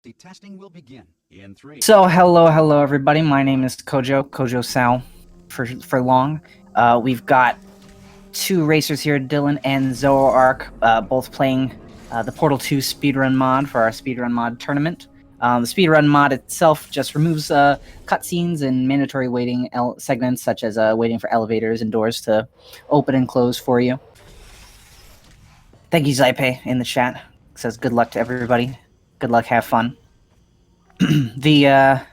The testing will begin in 3. So hello everybody. My name is Kojo Sao for long. We've got two racers here, Dillon and Zoroark, both playing the Portal 2 Speedrun mod for our Speedrun mod tournament. The Speedrun mod itself just removes cutscenes and mandatory waiting segments, such as waiting for elevators and doors to open and close for you. Thank you, Zaipe, in the chat. It says good luck to everybody. Good luck, have fun. The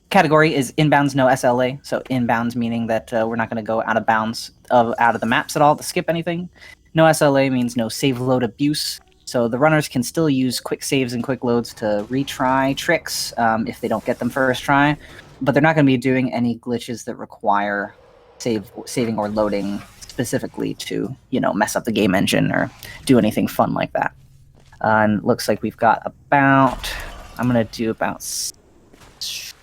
category is inbounds no SLA, so inbounds meaning that we're not going to go out of bounds out of the maps at all to skip anything. No SLA means no save load abuse, so the runners can still use quick saves and quick loads to retry tricks if they don't get them first try, but they're not going to be doing any glitches that require saving or loading specifically to, mess up the game engine or do anything fun like that. And it looks like we've got about... I'm going to do about 5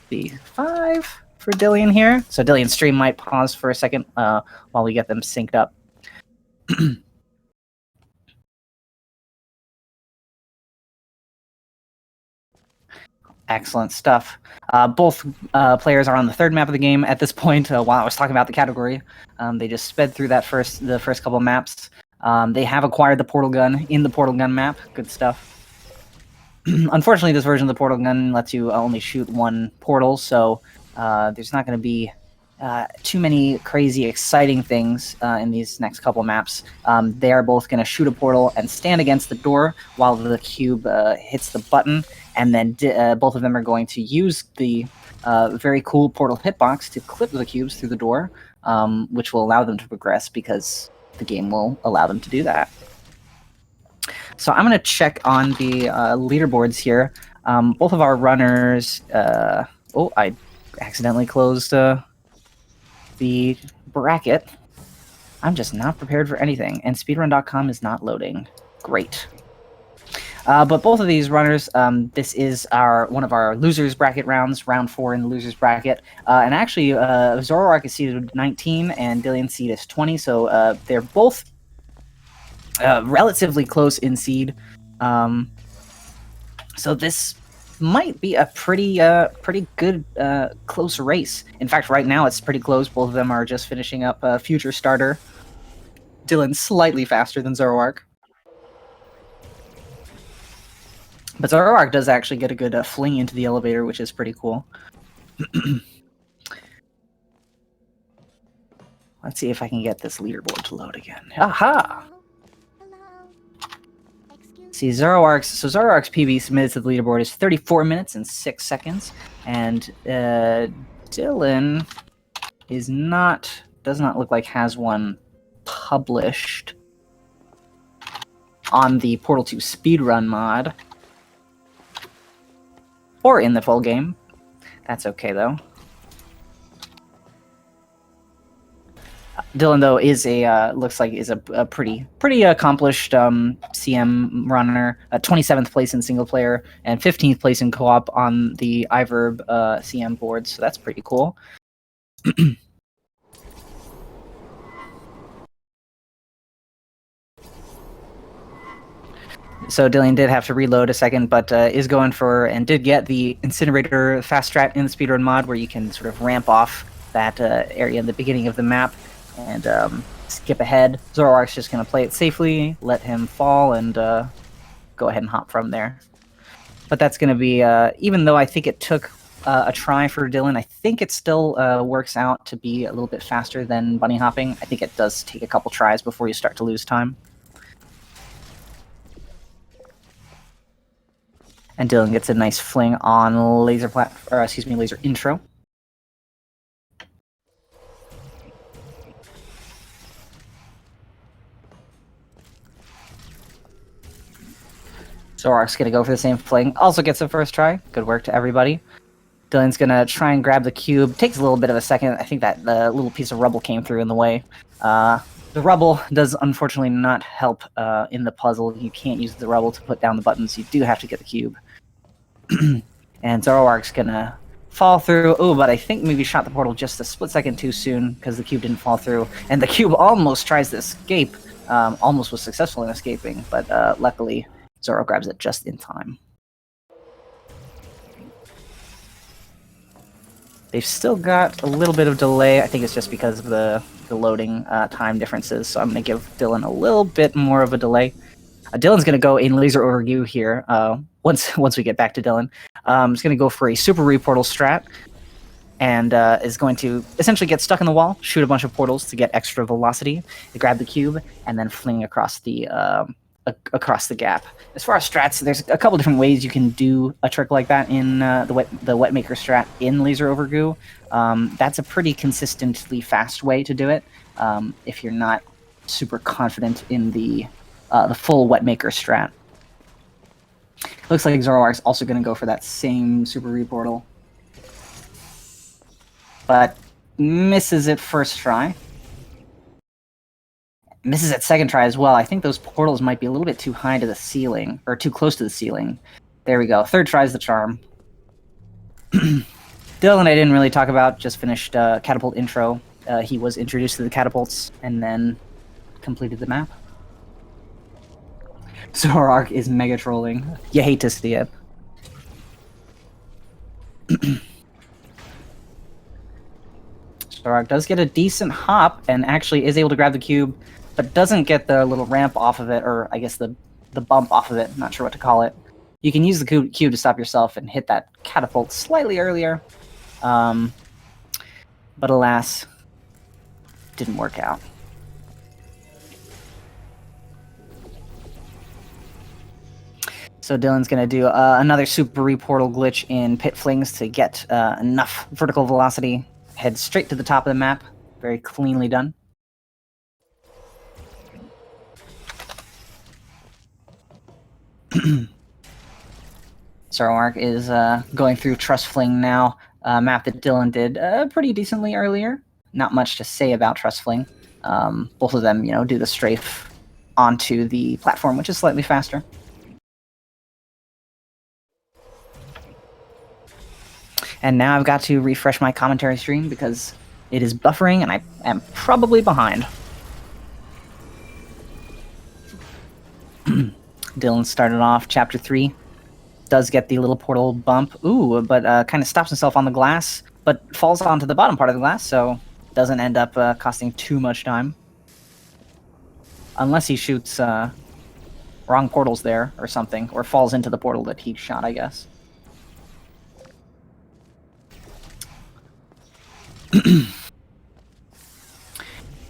for Dillion here. So Dillion's stream might pause for a second while we get them synced up. Excellent stuff. Both players are on the third map of the game at this point. While I was talking about the category, they just sped through the first couple maps. They have acquired the portal gun in the portal gun map. Good stuff. Unfortunately, this version of the portal gun lets you only shoot one portal, so there's not going to be too many crazy, exciting things in these next couple maps. They are both going to shoot a portal and stand against the door while the cube hits the button, and then both of them are going to use the very cool portal hitbox to clip the cubes through the door, which will allow them to progress because the game will allow them to do that. So I'm going to check on the leaderboards here. Both of our runners... oh, I accidentally closed the bracket. I'm just not prepared for anything, and speedrun.com is not loading. Great. But both of these runners, this is one of our losers bracket rounds, round 4 in the losers bracket. And actually, Zoroark is seeded 19 and Dillion's seed is 20, so they're both relatively close in seed. So this might be a pretty good close race. In fact, right now it's pretty close. Both of them are just finishing up Future Starter. Dillon's slightly faster than Zoroark. But Zoroark does actually get a good fling into the elevator, which is pretty cool. Let's see if I can get this leaderboard to load again. Aha! See, Zoroark's PB submitted to the leaderboard is 34 minutes and 6 seconds, and Dillon does not look like has one published on the Portal 2 Speedrun mod or in the full game. That's okay though. Dillon, though, looks like is a pretty accomplished CM runner. 27th place in single player and 15th place in co-op on the iVerb CM board. So that's pretty cool. So Dillon did have to reload a second, but is going for and did get the incinerator fast strat in the speedrun mod, where you can sort of ramp off that area in the beginning of the map and skip ahead. Zoroark's just going to play it safely, let him fall, and go ahead and hop from there. But that's going to be, even though I think it took a try for Dillon, I think it still works out to be a little bit faster than bunny hopping. I think it does take a couple tries before you start to lose time. And Dillon gets a nice fling on laser intro. Zoroark's going to go for the same fling. Also gets the first try. Good work to everybody. Dillon's going to try and grab the cube. Takes a little bit of a second. I think that little piece of rubble came through in the way. The rubble does unfortunately not help in the puzzle. You can't use the rubble to put down the buttons. You do have to get the cube. And Zoroark's going to fall through. Oh, but I think maybe shot the portal just a split second too soon because the cube didn't fall through. And the cube almost tries to escape. Almost was successful in escaping, but luckily Zoro grabs it just in time. They've still got a little bit of delay. I think it's just because of the loading time differences. So I'm going to give Dillon a little bit more of a delay. Dillon's going to go in laser overview here. Once we get back to Dillon, he's going to go for a super reportal strat, and is going to essentially get stuck in the wall, shoot a bunch of portals to get extra velocity, to grab the cube, and then fling across the gap. As far as strats, there's a couple different ways you can do a trick like that in the Wetmaker strat in laser overview. That's a pretty consistently fast way to do it. If you're not super confident in the full Wetmaker strat. Looks like Zoroark's also going to go for that same super reportal, but misses it first try. Misses it second try as well. I think those portals might be a little bit too high to the ceiling, or too close to the ceiling. There we go. Third try's the charm. Dillon I didn't really talk about, just finished catapult intro. He was introduced to the catapults and then completed the map. Zoroark is mega trolling. You hate to see it. Zoroark does get a decent hop and actually is able to grab the cube, but doesn't get the little ramp off of it, or I guess the bump off of it. Not sure what to call it. You can use the cube to stop yourself and hit that catapult slightly earlier. But alas, didn't work out. So Dillon's going to do another super reportal glitch in Pit Flings to get enough vertical velocity. Head straight to the top of the map. Very cleanly done. Zoroark is going through Trust Fling now. Map that Dillon did pretty decently earlier. Not much to say about Trust Fling. Both of them, do the strafe onto the platform, which is slightly faster. And now I've got to refresh my commentary stream because it is buffering and I am probably behind. Dillon started off Chapter 3. Does get the little portal bump. Ooh, but kind of stops himself on the glass, but falls onto the bottom part of the glass, so doesn't end up costing too much time. Unless he shoots wrong portals there or something, or falls into the portal that he shot, I guess.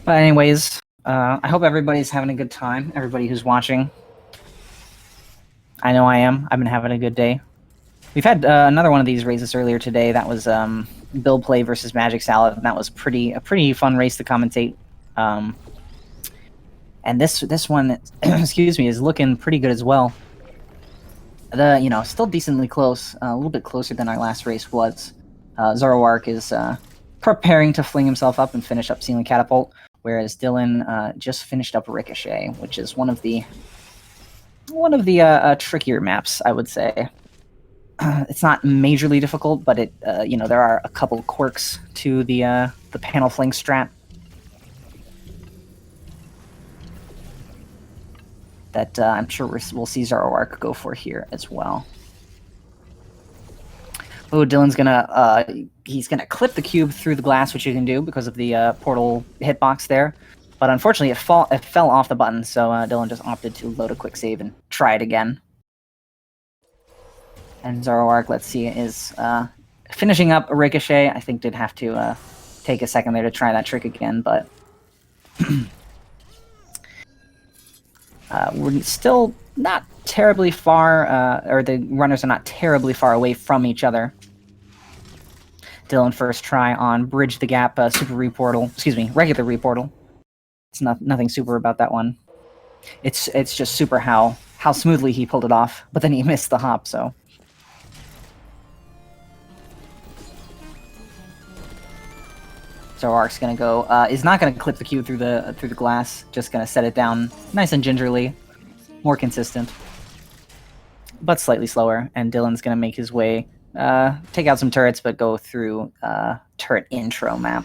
But anyways, I hope everybody's having a good time, everybody who's watching. I know I am. I've been having a good day. We've had another one of these races earlier today. That was Bill Play versus Magic Salad, and that was a pretty fun race to commentate. And this one, excuse me, is looking pretty good as well. Still decently close, a little bit closer than our last race was. Zoroark is preparing to fling himself up and finish up Ceiling Catapult, whereas Dillon just finished up Ricochet, which is one of the trickier maps, I would say. It's not majorly difficult, but it there are a couple quirks to the panel fling strat that I'm sure we'll see Zoroark go for here as well. Oh, Dillon's he's gonna clip the cube through the glass, which you can do because of the portal hitbox there. But unfortunately, it fell off the button, so Dillon just opted to load a quick save and try it again. And Zoroark, let's see, is finishing up a Ricochet. I think did have to take a second there to try that trick again, but we're still not terribly far, or the runners are not terribly far away from each other. Dillon first try on Bridge the Gap super reportal, regular reportal. It's nothing super about that one. It's just super how smoothly he pulled it off, but then he missed the hop, so. Zoroark's gonna go, is not gonna clip the cube through the glass, just gonna set it down nice and gingerly, more consistent, but slightly slower, and Dillon's gonna make his way, take out some turrets, but go through turret intro map.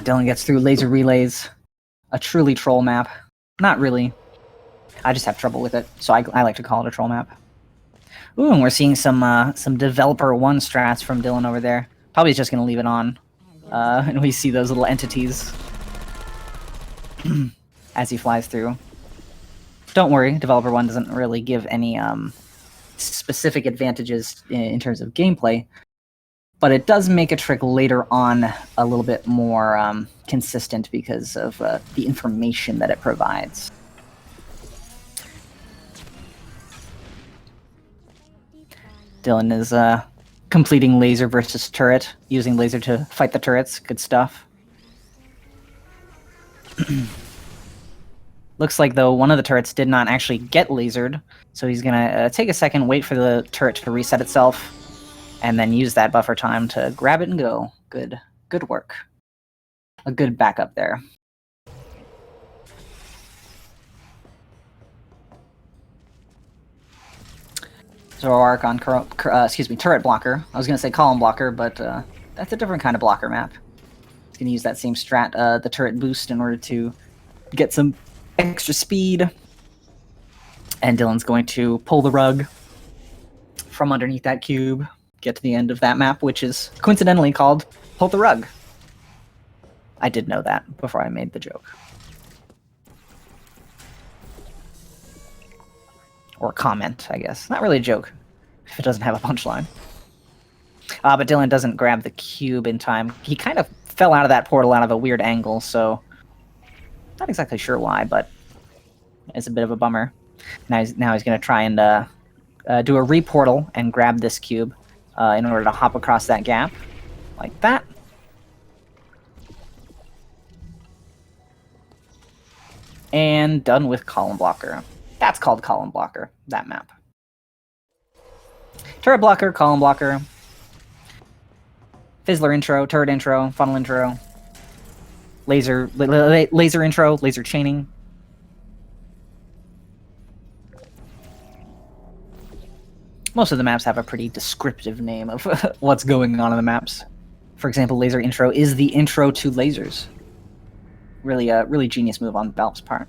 Dillon gets through laser relays. A truly troll map. Not really. I just have trouble with it, so I like to call it a troll map. Ooh, and we're seeing some developer 1 strats from Dillon over there. Probably just going to leave it on. And we see those little entities as he flies through. Don't worry, developer 1 doesn't really give any specific advantages in terms of gameplay, but it does make a trick later on a little bit more consistent because of the information that it provides. Dillon is completing laser versus turret, using laser to fight the turrets. Good stuff. Looks like, though, one of the turrets did not actually get lasered, so he's gonna take a second, wait for the turret to reset itself, and then use that buffer time to grab it and go. Good work. A good backup there. Zoroark on turret blocker. I was gonna say column blocker, but that's a different kind of blocker map. He's gonna use that same strat, the turret boost, in order to get some extra speed. And Dillon's going to pull the rug from underneath that cube, get to the end of that map, which is coincidentally called Pull the Rug. I did know that before I made the joke. Or comment, I guess. Not really a joke, if it doesn't have a punchline. But Dillon doesn't grab the cube in time. He kind of fell out of that portal out of a weird angle, so not exactly sure why, but it's a bit of a bummer. Now he's going to try and do a reportal and grab this cube in order to hop across that gap, like that. And done with column blocker. That's called column blocker, that map. Turret blocker, column blocker, fizzler intro, turret intro, funnel intro, laser intro, laser chaining. Most of the maps have a pretty descriptive name of what's going on in the maps. For example, laser intro is the intro to lasers. Really genius move on Valve's part.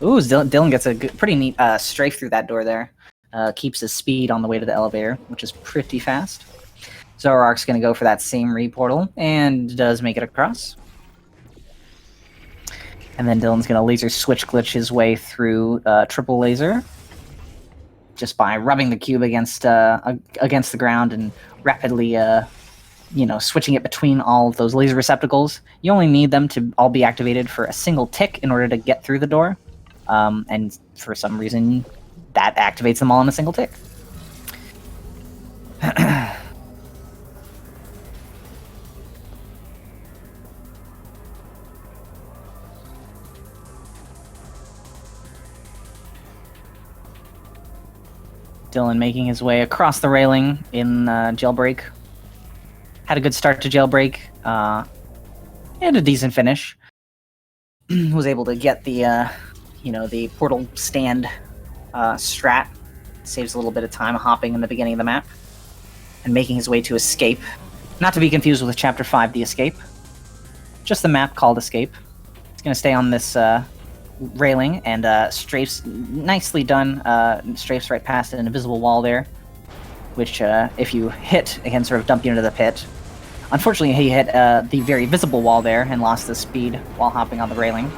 Ooh, Dillon gets a pretty neat strafe through that door there. Keeps his speed on the way to the elevator, which is pretty fast. Zoroark's going to go for that same reportal, and does make it across. And then Dillon's going to laser switch glitch his way through triple laser, just by rubbing the cube against the ground and rapidly switching it between all of those laser receptacles. You only need them to all be activated for a single tick in order to get through the door. And for some reason, that activates them all in a single tick. Dillon making his way across the railing in Jailbreak. Had a good start to Jailbreak, and a decent finish. Was able to get the portal stand strat. Saves a little bit of time hopping in the beginning of the map. And making his way to Escape. Not to be confused with Chapter 5, The Escape. Just the map called Escape. It's going to stay on this railing and strafes, nicely done, strafes right past an invisible wall there, which if you hit, it can sort of dump you into the pit. Unfortunately, he hit the very visible wall there and lost the speed while hopping on the railing.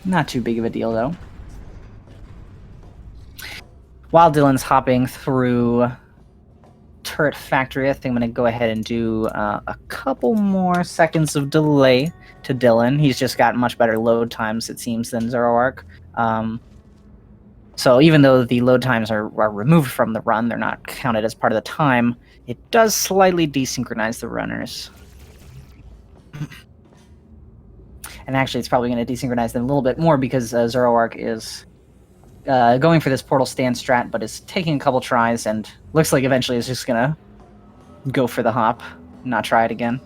Not too big of a deal, though. While Dillon's hopping through Turret Factory, I think I'm going to go ahead and do a couple more seconds of delay to Dillon. He's just got much better load times, it seems, than Zoroark. So even though the load times are removed from the run, they're not counted as part of the time, it does slightly desynchronize the runners. And actually, it's probably going to desynchronize them a little bit more because Zoroark is going for this portal stand strat, but is taking a couple tries and looks like eventually is just going to go for the hop, not try it again.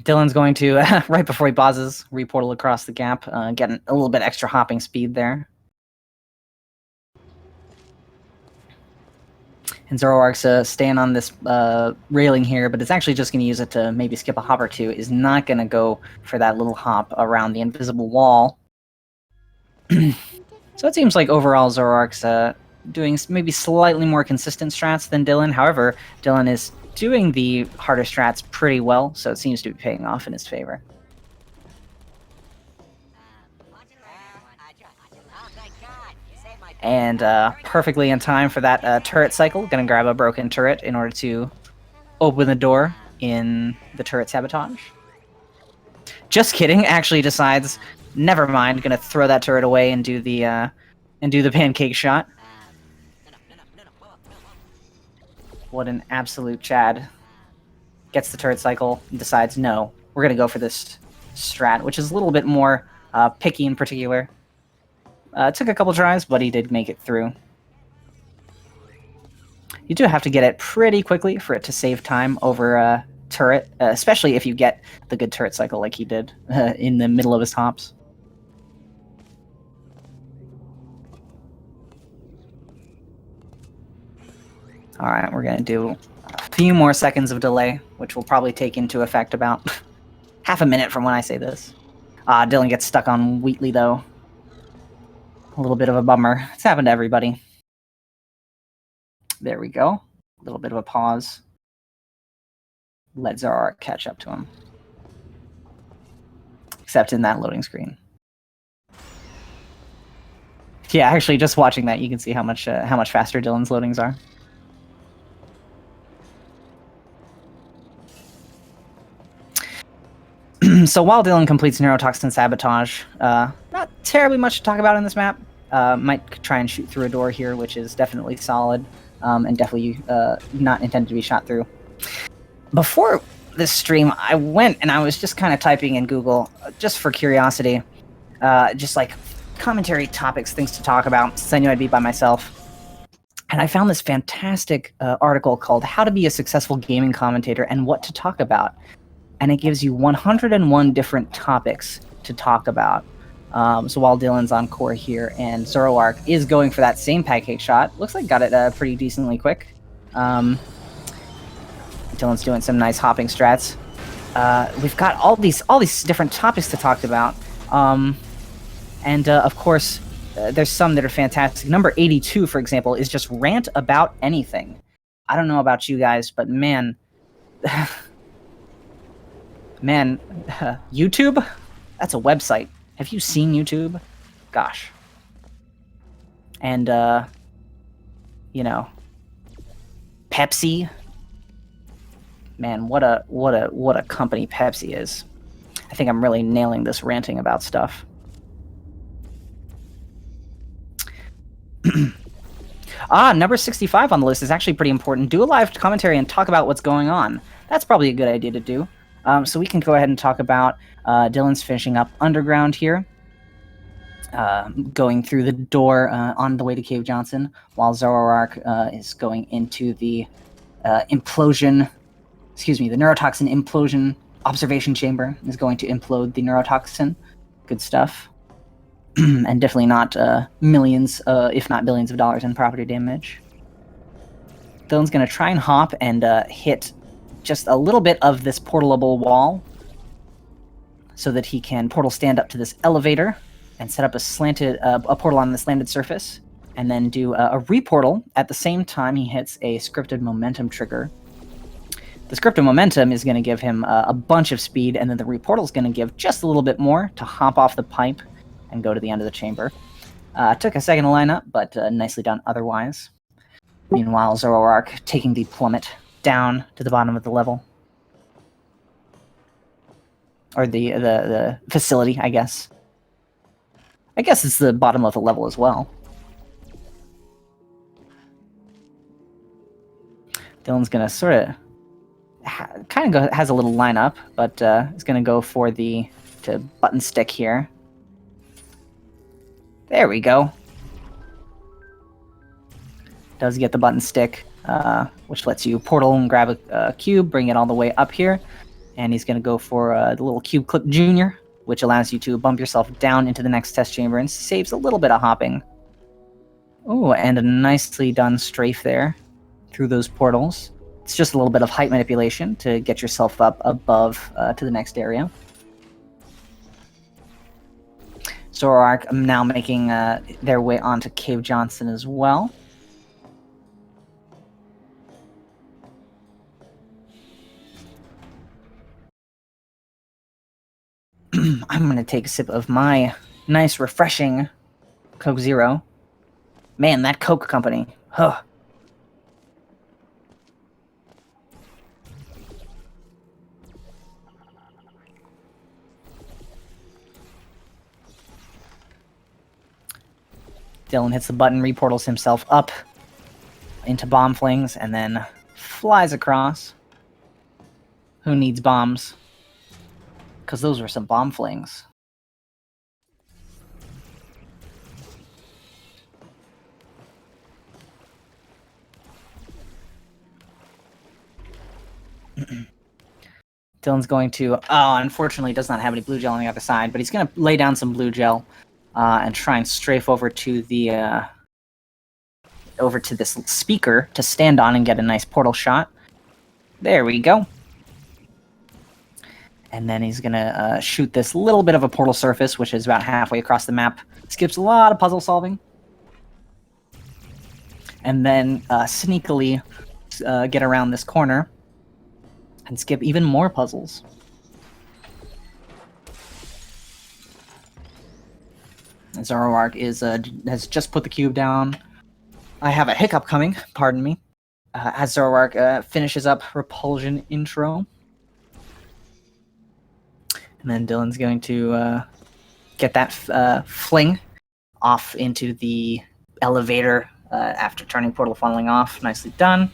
Dillon's going to, right before he pauses, reportal across the gap, getting a little bit extra hopping speed there. And Zoroark's staying on this railing here, but it's actually just going to use it to maybe skip a hop or two. Is not going to go for that little hop around the invisible wall. So it seems like overall Zoroark's doing maybe slightly more consistent strats than Dillon. However, Dillon is doing the harder strats pretty well, so it seems to be paying off in his favor. And perfectly in time for that turret cycle. Gonna grab a broken turret in order to open the door in the turret sabotage. Just kidding. Actually decides, never mind. Gonna throw that turret away and do the pancake shot. What an absolute Chad. Gets the turret cycle and decides, no, we're gonna go for this strat, which is a little bit more picky in particular. It took a couple tries, but he did make it through. You do have to get it pretty quickly for it to save time over turret, especially if you get the good turret cycle like he did in the middle of his hops. Alright, we're going to do a few more seconds of delay, which will probably take into effect about half a minute from when I say this. Dillon gets stuck on Wheatley, though. A little bit of a bummer. It's happened to everybody. There we go. A little bit of a pause. Let Zoroark catch up to him. Except in that loading screen. Yeah, actually, just watching that, you can see how much faster Dillon's loadings are. So while Dillon completes Neurotoxin Sabotage, not terribly much to talk about in this map. Might try and shoot through a door here, which is definitely solid, and definitely not intended to be shot through. Before this stream, I went and I was just kind of typing in Google, just for curiosity, just like commentary topics, things to talk about, since I knew I'd be by myself. And I found this fantastic article called How to Be a Successful Gaming Commentator and What to Talk About. And it gives you 101 different topics to talk about. So while Dillon's on core here and Zoroark is going for that same pancake shot, looks like got it pretty decently quick. Dillon's doing some nice hopping strats. We've got all these different topics to talk about. And of course, there's some that are fantastic. Number 82, for example, is just rant about anything. I don't know about you guys, but man... Man, YouTube? That's a website. Have you seen YouTube? Gosh. And, you know, Pepsi. Man, what a company Pepsi is. I think I'm really nailing this ranting about stuff. Number 65 on the list is actually pretty important. Do a live commentary and talk about what's going on. That's probably a good idea to do. So we can go ahead and talk about Dillon's finishing up Underground here. Going through the door on the way to Cave Johnson, while Zoroark is going into the implosion... Excuse me, the neurotoxin implosion observation chamber is going to implode the neurotoxin. Good stuff. And definitely not millions, if not billions of dollars in property damage. Dillon's going to try and hop and hit just a little bit of this portalable wall so that he can portal stand up to this elevator and set up a portal on the slanted surface, and then do a reportal at the same time he hits a scripted momentum trigger. The scripted momentum is going to give him a bunch of speed, and then the reportal is going to give just a little bit more to hop off the pipe and go to the end of the chamber. Took a second to line up, but nicely done otherwise. Meanwhile, Zoroark taking the plummet down to the bottom of the level. Or the facility, I guess. I guess it's the bottom of the level as well. Dillon's gonna sort of has a little lineup, but is gonna go for the button stick here. There we go. Does get the button stick. which lets you portal and grab a cube, bring it all the way up here. And he's going to go for the little Cube Clip Junior, which allows you to bump yourself down into the next test chamber and saves a little bit of hopping. Oh, and a nicely done strafe there through those portals. It's just a little bit of height manipulation to get yourself up above to the next area. Zoroark now making their way onto Cave Johnson as well. I'm going to take a sip of my nice, refreshing Coke Zero. Man, that Coke company. Huh. Dillon hits the button, reportals himself up into bomb flings, and then flies across. Who needs bombs? Because those were some bomb flings. Dillon's going to, unfortunately does not have any blue gel on the other side, but he's going to lay down some blue gel and try and strafe over to the this speaker to stand on and get a nice portal shot. There we go. And then he's going to shoot this little bit of a portal surface, which is about halfway across the map. Skips a lot of puzzle solving. And then sneakily get around this corner and skip even more puzzles. Zoroark has just put the cube down. I have a hiccup coming, pardon me. As Zoroark finishes up Repulsion intro. And then Dillon's going to get that fling off into the elevator after turning portal funneling off. Nicely done.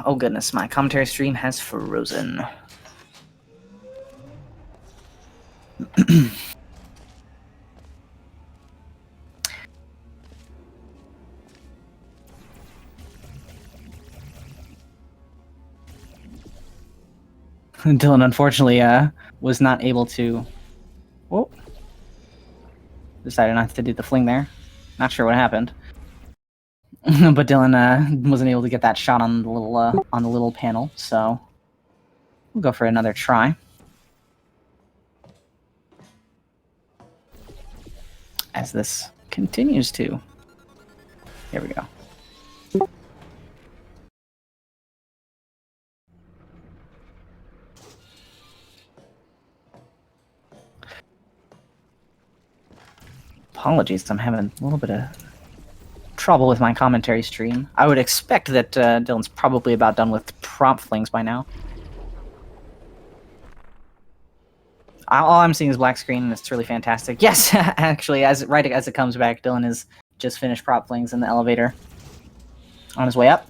Oh goodness, my commentary stream has frozen. Dillon unfortunately was not able to... Whoa. Decided not to do the fling there. Not sure what happened. But Dillon wasn't able to get that shot on the little panel, so we'll go for another try. As this continues to. Here we go. Apologies, I'm having a little bit of trouble with my commentary stream. I would expect that Dillon's probably about done with prop flings by now. All I'm seeing is black screen, and it's really fantastic. Yes, actually, right as it comes back, Dillon has just finished prop flings in the elevator. On his way up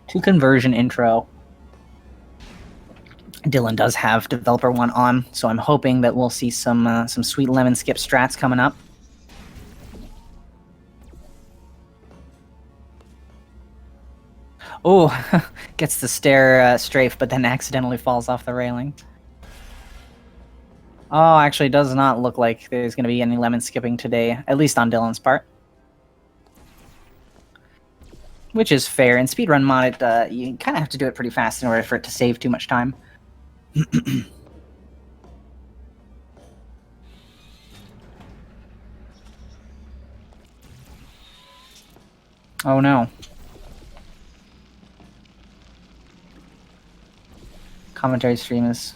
to conversion intro. Dillon does have developer 1 on, so I'm hoping that we'll see some sweet lemon skip strats coming up. Oh, gets the stair strafe, but then accidentally falls off the railing. Oh, actually, does not look like there's going to be any lemon skipping today, at least on Dillon's part. Which is fair. In Speedrun mod, you kind of have to do it pretty fast in order for it to save too much time. Oh no. Commentary stream is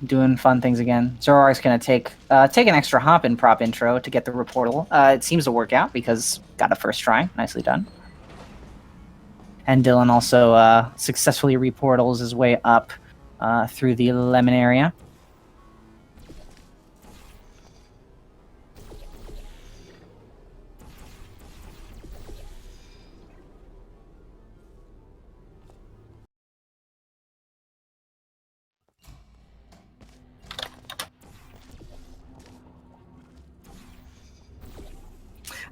doing fun things again. Zoroark's gonna take an extra hop in prop intro to get the reportal. It seems to work out because got a first try. Nicely done. And Dillon also successfully reportals his way up through the lemon area.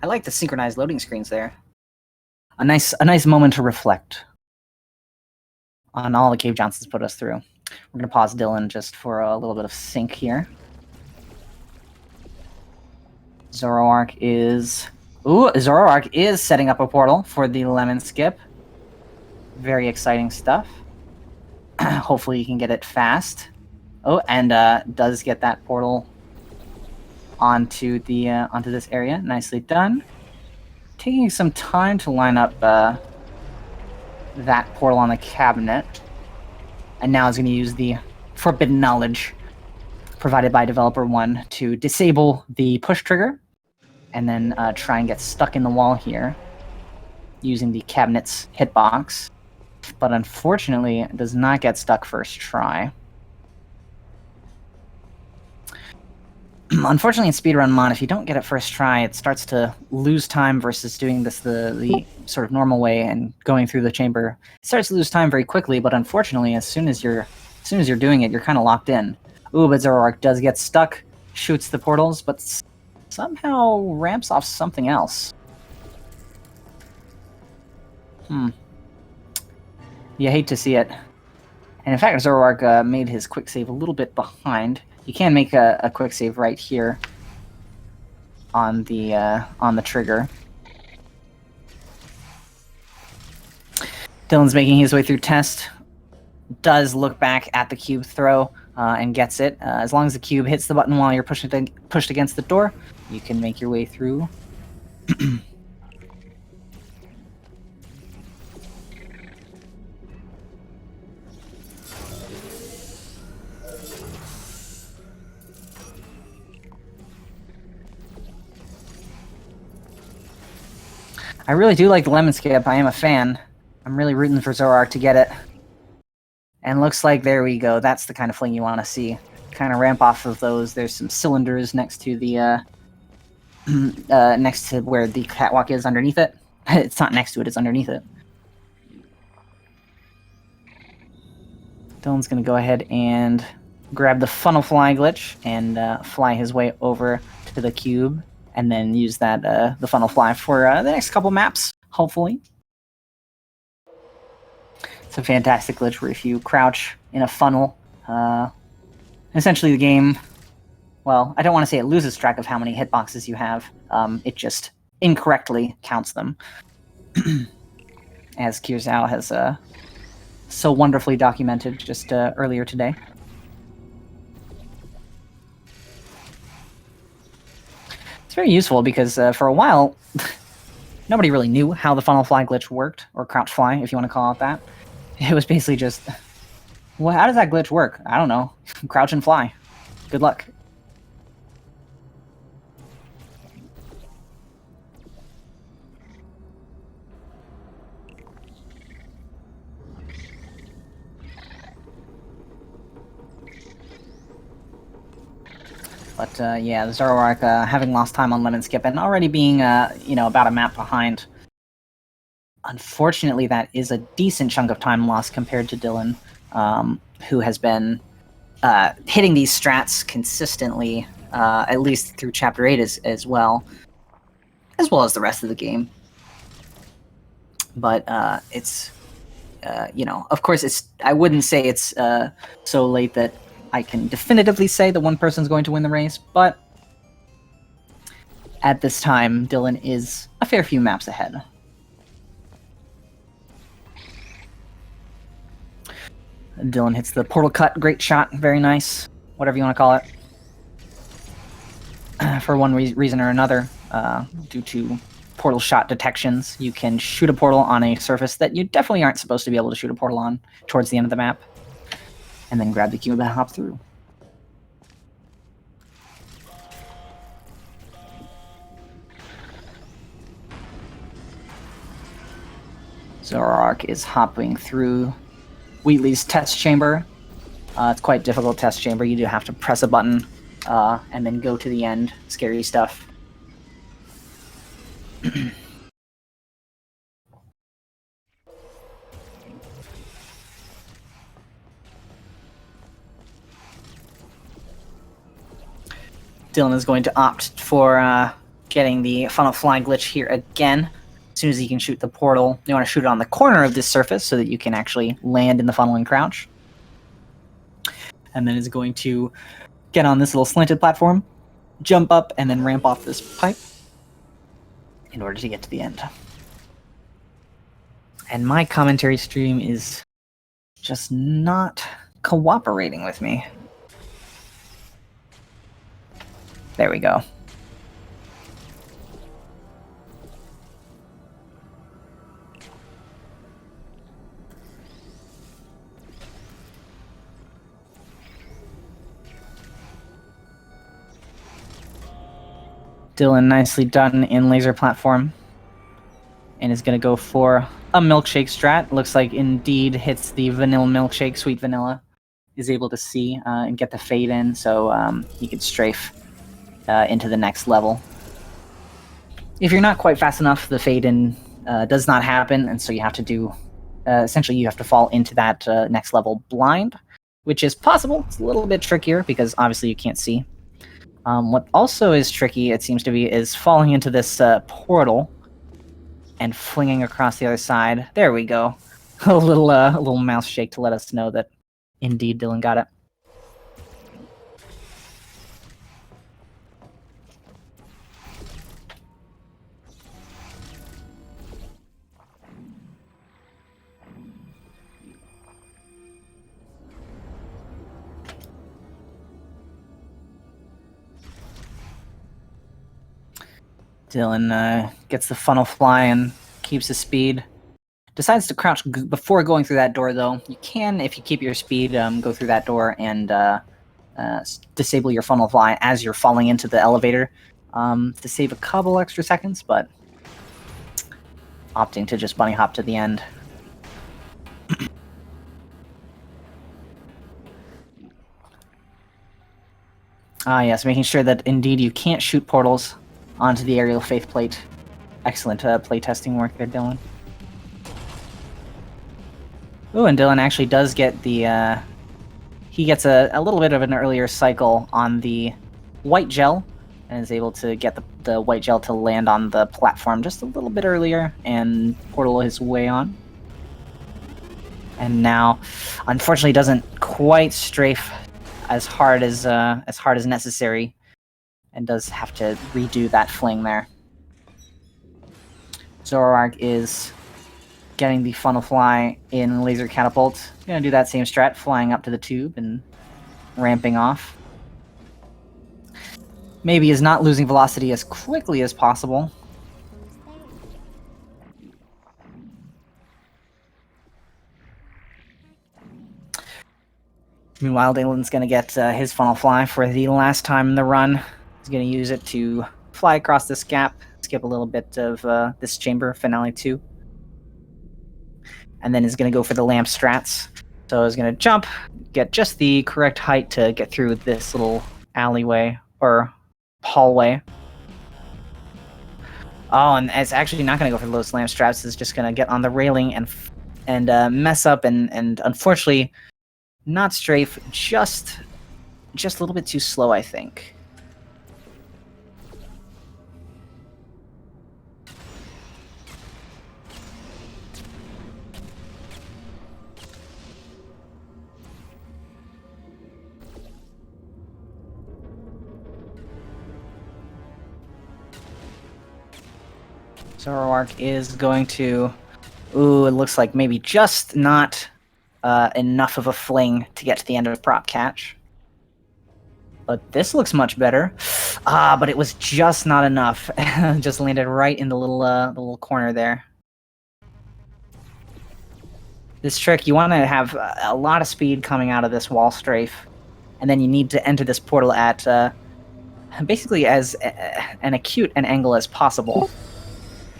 I like the synchronized loading screens there. A nice moment to reflect on all the Cave Johnsons put us through. We're gonna pause Dillon just for a little bit of sync here. Zoroark is setting up a portal for the lemon skip. Very exciting stuff. Hopefully you can get it fast. Oh, and does get that portal onto this area. Nicely done. Taking some time to line up that portal on the cabinet. And now is going to use the forbidden knowledge provided by developer 1 to disable the push trigger and then try and get stuck in the wall here using the cabinet's hitbox. But unfortunately, it does not get stuck first try. Unfortunately, in Speedrun Mod, if you don't get it first try, it starts to lose time versus doing this the sort of normal way and going through the chamber. It starts to lose time very quickly, but unfortunately, as soon as you're doing it, you're kind of locked in. Ooh, but Zoroark does get stuck, shoots the portals, but somehow ramps off something else. You hate to see it. And in fact, Zoroark made his quick save a little bit behind. You can make a quick save right here on the trigger. Dillon's making his way through test. Does look back at the cube throw and gets it. As long as the cube hits the button while you're pushed against the door, you can make your way through. I really do like the lemon skip. I am a fan. I'm really rooting for Zoroark to get it. And looks like there we go. That's the kind of fling you want to see. Kind of ramp off of those. There's some cylinders next to the next to where the catwalk is underneath it. It's not next to it. It's underneath it. Dillon's gonna go ahead and grab the funnel fly glitch and fly his way over to the cube. And then use that the funnel fly for the next couple maps, hopefully. It's a fantastic glitch where if you crouch in a funnel, essentially the game, well, I don't want to say it loses track of how many hitboxes you have. It just incorrectly counts them. As Kirzao has so wonderfully documented just earlier today. It's very useful because for a while, nobody really knew how the funnel fly glitch worked, or crouch fly, if you want to call it that. It was basically just, well, how does that glitch work? I don't know. Crouch and fly. Good luck. But yeah, the Zoroark having lost time on lemon skip and already being about a map behind. Unfortunately, that is a decent chunk of time lost compared to Dillon, who has been hitting these strats consistently, at least through Chapter 8 as well as the rest of the game. But it's, of course, I wouldn't say it's so late that I can definitively say that one person's going to win the race, but at this time, Dillon is a fair few maps ahead. Dillon hits the portal cut, great shot, very nice, whatever you want to call it. For one reason or another, due to portal shot detections, you can shoot a portal on a surface that you definitely aren't supposed to be able to shoot a portal on towards the end of the map. And then grab the cube and hop through. Zoroark is hopping through Wheatley's test chamber. It's quite a difficult test chamber. You do have to press a button and then go to the end. Scary stuff. Dillon is going to opt for getting the funnel fly glitch here again. As soon as you can shoot the portal, you want to shoot it on the corner of this surface so that you can actually land in the funnel and crouch. And then it's going to get on this little slanted platform, jump up, and then ramp off this pipe in order to get to the end. And my commentary stream is just not cooperating with me. There we go. Dillon nicely done in laser platform. And is going to go for a milkshake strat. Looks like indeed hits the vanilla milkshake, sweet vanilla. Is able to see and get the fade in, so he could strafe into the next level. If you're not quite fast enough, the fade in does not happen, and so you have to do... essentially, you have to fall into that next level blind, which is possible. It's a little bit trickier, because obviously you can't see. What also is tricky, it seems to be, is falling into this portal and flinging across the other side. There we go. A little mouse shake to let us know that indeed Dillon got it. Dillon gets the funnel fly and keeps his speed. Decides to crouch before going through that door, though. You can, if you keep your speed, go through that door and disable your funnel fly as you're falling into the elevator to save a couple extra seconds, but opting to just bunny hop to the end. Yes, making sure that indeed you can't shoot portals onto the aerial faith plate. Excellent play testing work there, Dillon. Ooh, and Dillon actually does get the... he gets a little bit of an earlier cycle on the white gel, and is able to get the white gel to land on the platform just a little bit earlier, and portal his way on. And now, unfortunately, doesn't quite strafe as hard as necessary, and does have to redo that fling there. Zoroark is getting the funnel fly in laser catapult. Gonna do that same strat, flying up to the tube and ramping off. Maybe is not losing velocity as quickly as possible. Meanwhile, Dillon's gonna get his funnel fly for the last time in the run. He's going to use it to fly across this gap, skip a little bit of this chamber, Finale 2. And then he's going to go for the lamp strats. So he's going to jump, get just the correct height to get through this little alleyway, or hallway. Oh, and it's actually not going to go for those lamp straps. It's just going to get on the railing and mess up, and unfortunately not strafe, just a little bit too slow, I think. Zoroark is going to... Ooh, it looks like maybe just not enough of a fling to get to the end of a prop catch. But this looks much better. But it was just not enough. Just landed right in the little corner there. This trick, you want to have a lot of speed coming out of this wall strafe. And then you need to enter this portal at basically as an acute an angle as possible.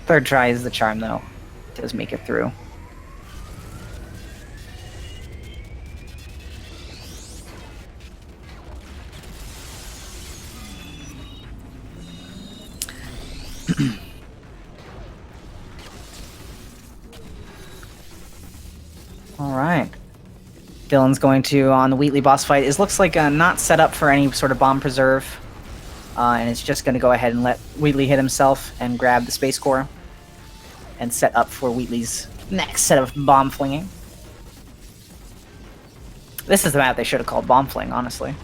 Third try is the charm, though. It does make it through. Alright. Dillon's going to, on the Wheatley boss fight, looks like not set up for any sort of bomb preserve. and it's just going to go ahead and let Wheatley hit himself and grab the Space Core and set up for Wheatley's next set of bomb flinging. This is the map they should have called Bomb Fling, honestly.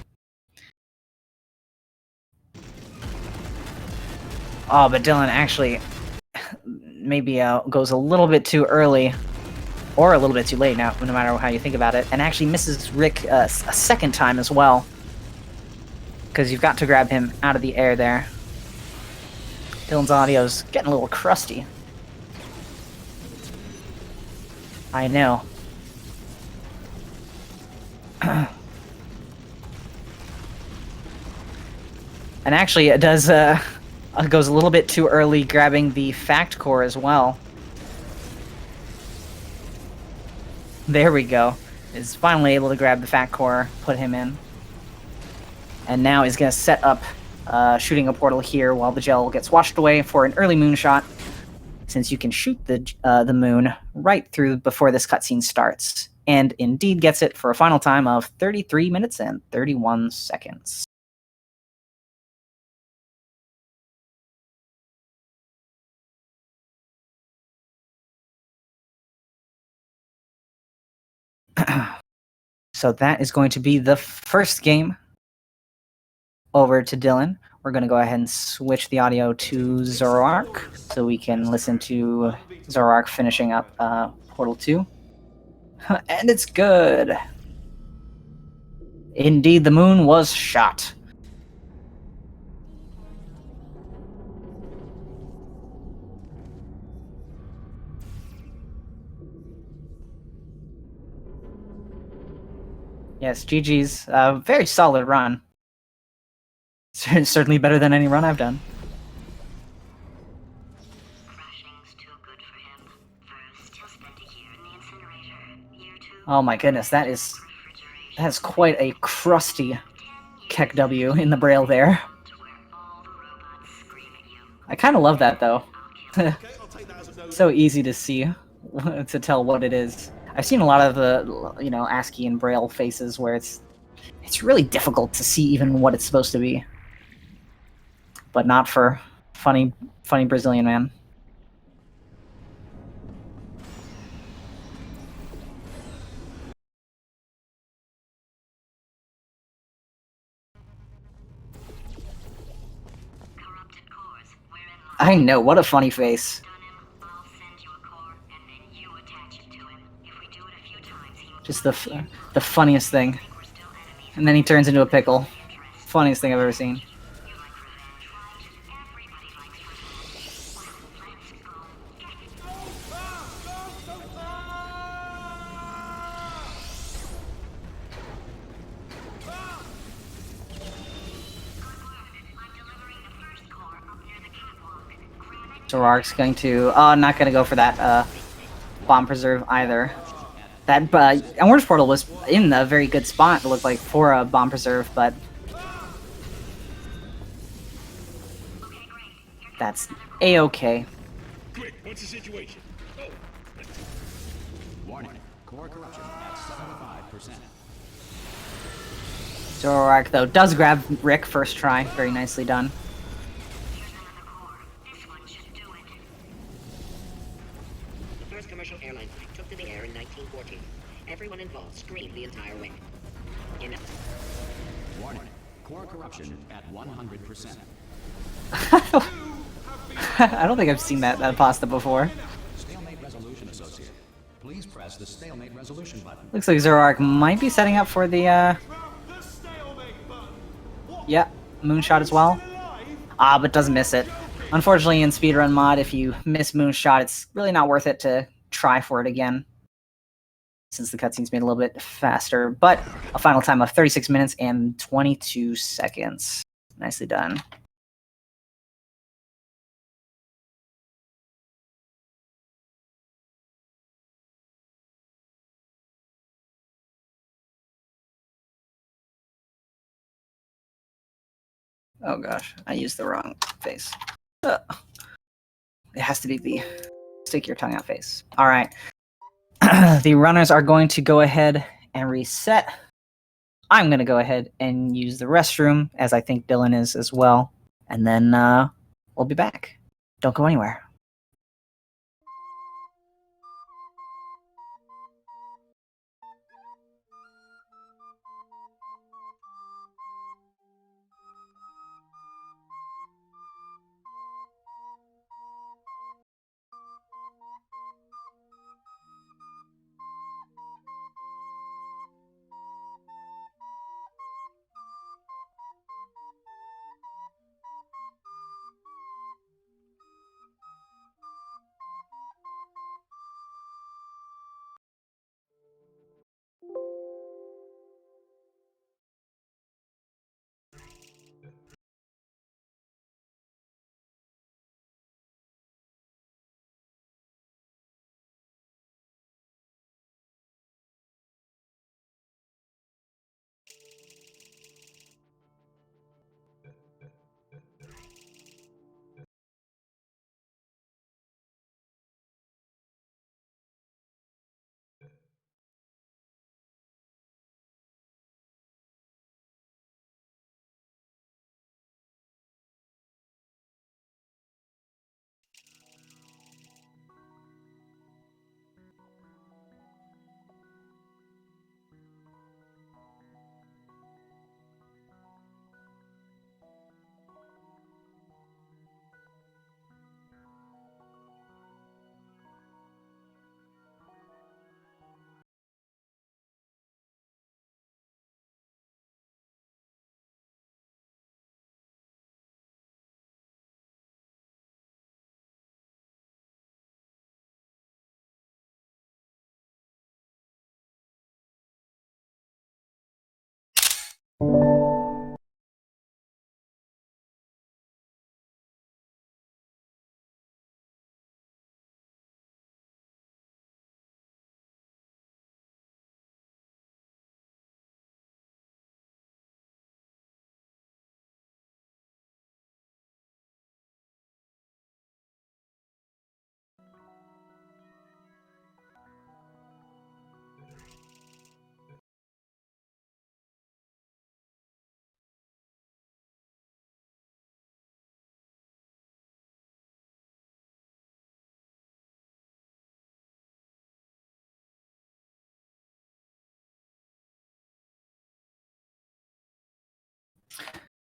Oh, but Dillon actually maybe goes a little bit too early, or a little bit too late now, no matter how you think about it, and actually misses Rick a second time as well. Because you've got to grab him out of the air there. Dillon's audio's getting a little crusty. I know. And actually, it does goes a little bit too early, grabbing the Fact Core as well. There we go. Is finally able to grab the Fact Core, put him in. And now he's going to set up shooting a portal here while the gel gets washed away for an early moonshot, since you can shoot the moon right through before this cutscene starts. And indeed gets it for a final time of 33 minutes and 31 seconds. So that is going to be the first game over to Dillon. We're going to go ahead and switch the audio to Zoroark so we can listen to Zoroark finishing up Portal 2. And it's good. Indeed, the moon was shot. Yes, GG's. Very solid run. Certainly better than any run I've done. Oh my goodness, that is quite a crusty Keck W in the braille there. I kind of love that though. So easy to see, to tell what it is. I've seen a lot of the, you know, ASCII and braille faces where it's really difficult to see even what it's supposed to be. But not for funny Brazilian man. I know, what a funny face. Just the funniest thing. And then he turns into a pickle. Funniest thing I've ever seen. Zoroark's going to... not going to go for that bomb preserve either. That Orange Portal was in a very good spot, it looked like, for a bomb preserve, but... That's A-okay. Quick, what's the situation? Warning. Core corruption at 75%. Zoroark, though, does grab Rick first try. Very nicely done. The first commercial airline flight took to the air in 1914. Everyone involved screamed the entire way. Warning. Core corruption at 100%. I don't think I've seen that pasta before. Stalemate resolution associated. Please press the stalemate resolution button. Looks like Zoroark might be setting up for the yeah, moonshot as well. But doesn't miss it. Unfortunately, in Speedrun mod, if you miss moonshot, it's really not worth it to try for it again, since the cutscene's made a little bit faster. But a final time of 36 minutes and 22 seconds. Nicely done. Oh gosh, I used the wrong face. It has to be the stick your tongue out face. All right. The runners are going to go ahead and reset. I'm going to go ahead and use the restroom, as I think Dillon is as well. and then we'll be back. Don't go anywhere.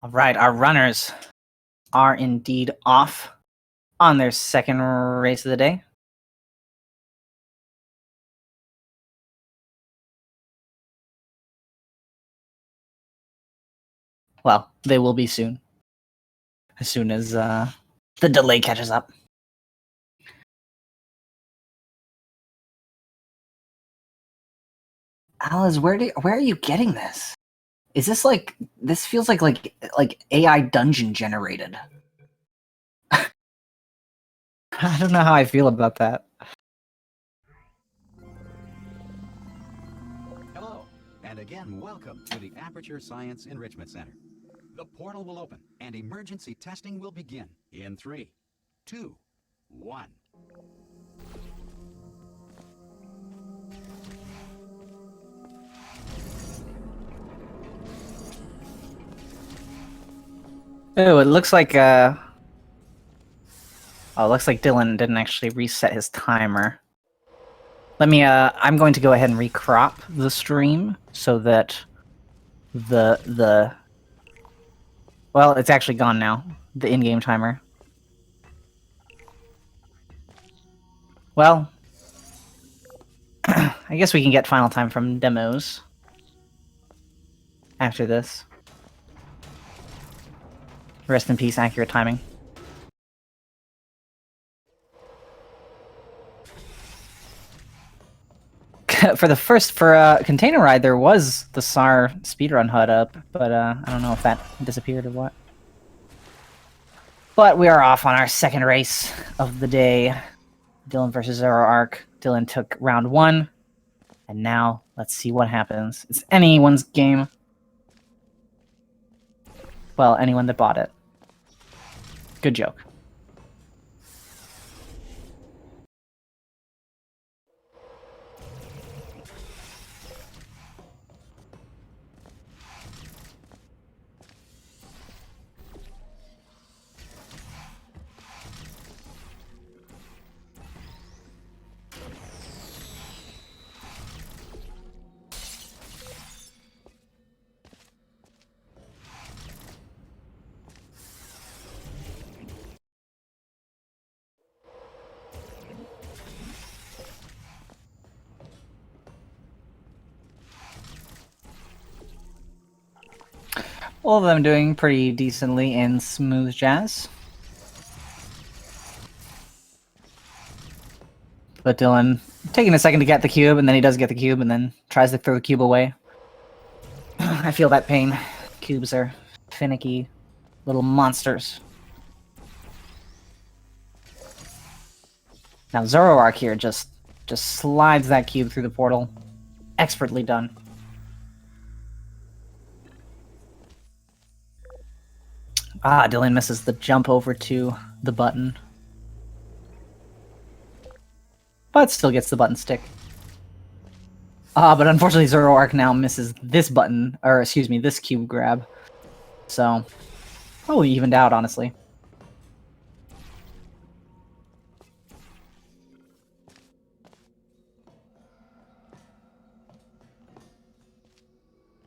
All right, our runners are indeed off on their second race of the day. Well, they will be soon. As soon as the delay catches up. Alice, where are you getting this? Is this like, this feels like AI dungeon generated. I don't know how I feel about that. Hello, and again, welcome to the Aperture Science Enrichment Center. The portal will open, and emergency testing will begin in 3, 2, 1. Oh, it looks like it looks like Dillon didn't actually reset his timer. Let me I'm going to go ahead and recrop the stream so that the well, it's actually gone now, the in-game timer. Well, I guess we can get final time from demos after this. Rest in peace, accurate timing. For Container Ride, there was the SAR speedrun HUD up, but I don't know if that disappeared or what. But we are off on our second race of the day. Dillon versus Zoroark. Dillon took round 1, and now let's see what happens. It's anyone's game. Well, anyone that bought it. Good joke. All of them doing pretty decently in smooth jazz. But Dillon taking a second to get the cube, and then he does get the cube, and then tries to throw the cube away. I feel that pain. Cubes are finicky little monsters. Now Zoroark here just slides that cube through the portal. Expertly done. Ah, Dillon misses the jump over to the button. But still gets the button stick. Ah, but unfortunately Zoroark now misses this button, or excuse me, this cube grab. So, probably evened out, honestly.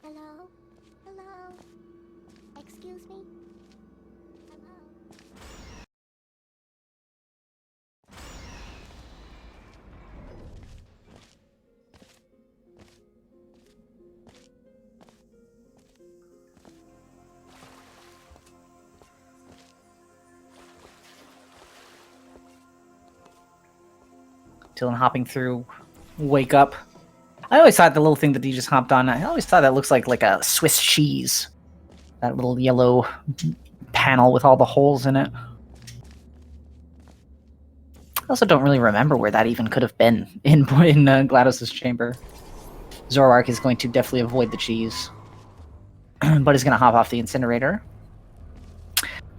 Hello? Hello? Excuse me? Hello? Dillon hopping through, wake up. I always thought the little thing that he just hopped on, I always thought that looks like a Swiss cheese. That little yellow panel with all the holes in it. I also don't really remember where that even could have been in GLaDOS's chamber. Zoroark is going to definitely avoid the cheese. But he's going to hop off the incinerator.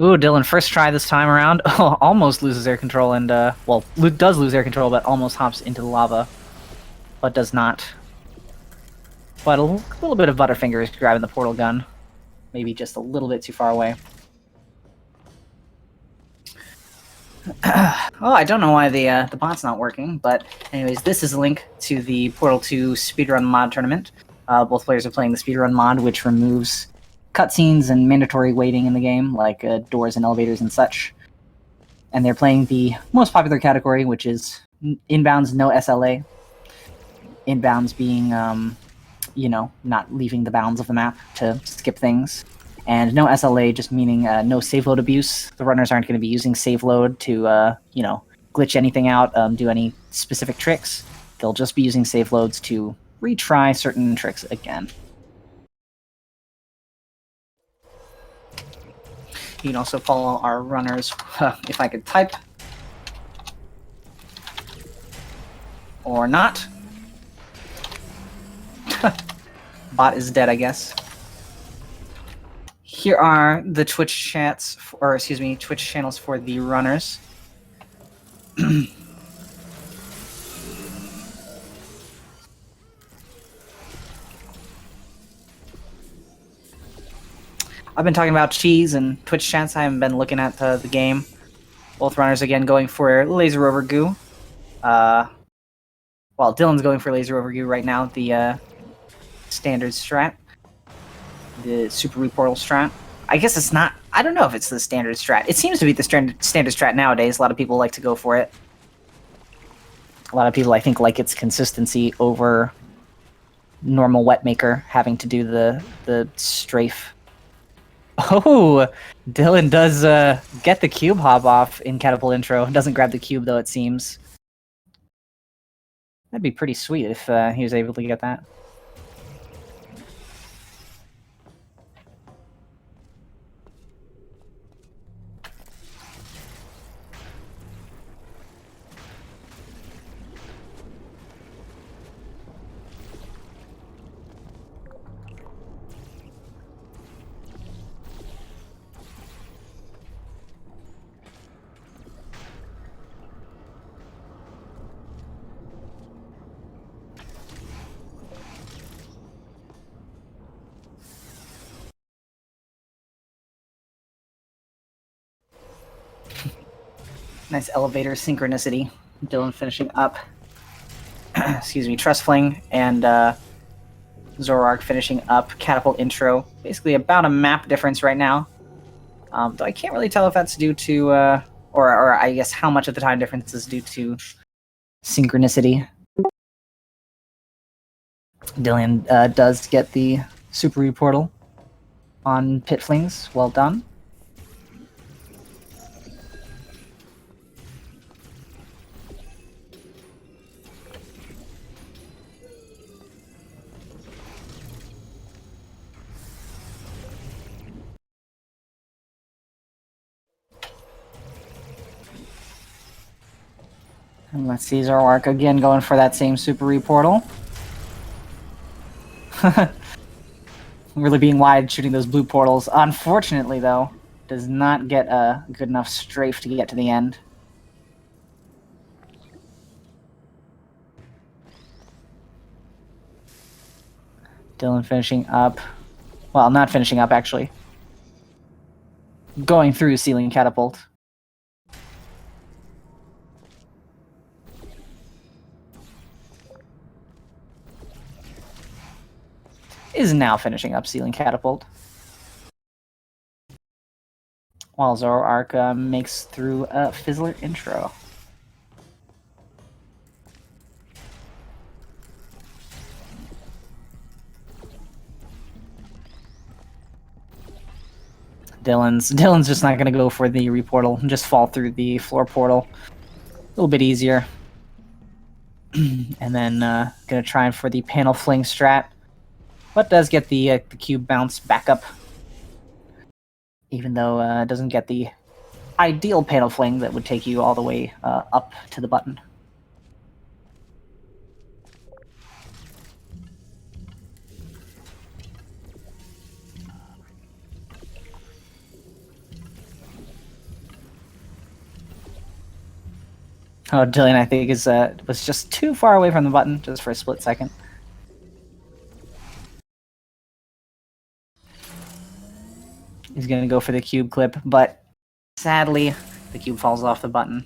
Ooh, Dillon, first try this time around. Oh, almost loses air control and, well, does lose air control, but almost hops into the lava. But does not. But a little bit of Butterfingers grabbing the portal gun. Maybe just a little bit too far away. Oh, I don't know why the bot's not working, but anyways, this is a link to the Portal 2 Speedrun mod tournament. Both players are playing the Speedrun mod, which removes cutscenes and mandatory waiting in the game, like doors and elevators and such. And they're playing the most popular category, which is inbounds no SLA. Inbounds being, you know, not leaving the bounds of the map to skip things. And no SLA just meaning no save load abuse. The runners aren't going to be using save load to, you know, glitch anything out, do any specific tricks. They'll just be using save loads to retry certain tricks again. You can also follow our runners, if I could type. Or not. Bot is dead, I guess. Here are the Twitch chats, or excuse me, Twitch channels for the runners. I've been talking about cheese and Twitch chats. I haven't been looking at the game. Both runners again going for laser over goo. Well, Dillon's going for laser over goo right now. The standard strat, the super reportal strat. I guess it's not. I don't know if it's the standard strat. It seems to be the standard strat nowadays. A lot of people like to go for it. A lot of people, I think, like its consistency over normal Wetmaker having to do the strafe. Oh, Dillon does get the cube hop off in Catapult Intro. Doesn't grab the cube, though, it seems. That'd be pretty sweet if he was able to get that. Nice elevator synchronicity. Dillon finishing up. Excuse me, Trust Fling, and Zoroark finishing up Catapult Intro. Basically about a map difference right now. Though I can't really tell if that's due to, or I guess how much of the time difference is due to synchronicity. Dillon does get the Super Reportal. on pit flings. Well done. And let's see Zoroark again going for that same Super Reportal. Really being wide, shooting those blue portals. Unfortunately, though, does not get a good enough strafe to get to the end. Dillon finishing up. Well, not finishing up, actually. Going through Ceiling Catapult. Is now finishing up Ceiling Catapult. While Zoroark makes through a Fizzler intro. Dillon's just not going to go for the reportal, just fall through the floor portal. A little bit easier. And then going to try for the panel fling strat. But does get the cube bounce back up. Even though it doesn't get the ideal panel fling that would take you all the way up to the button. Oh, Dillon, I think, was just too far away from the button, just for a split second. He's going to go for the cube clip, but sadly, the cube falls off the button.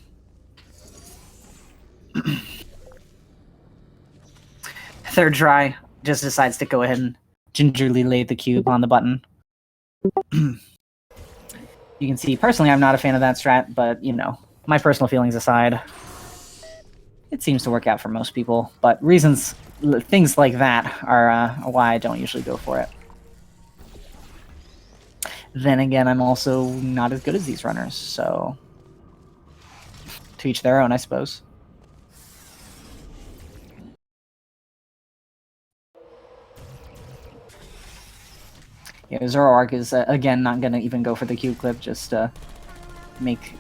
Third try, just decides to go ahead and gingerly lay the cube on the button. You can see, personally, I'm not a fan of that strat, but, you know, my personal feelings aside, it seems to work out for most people. But things like that are why I don't usually go for it. Then again, I'm also not as good as these runners, so to each their own, I suppose. Yeah, Zoroark is again not gonna even go for the cube clip, just make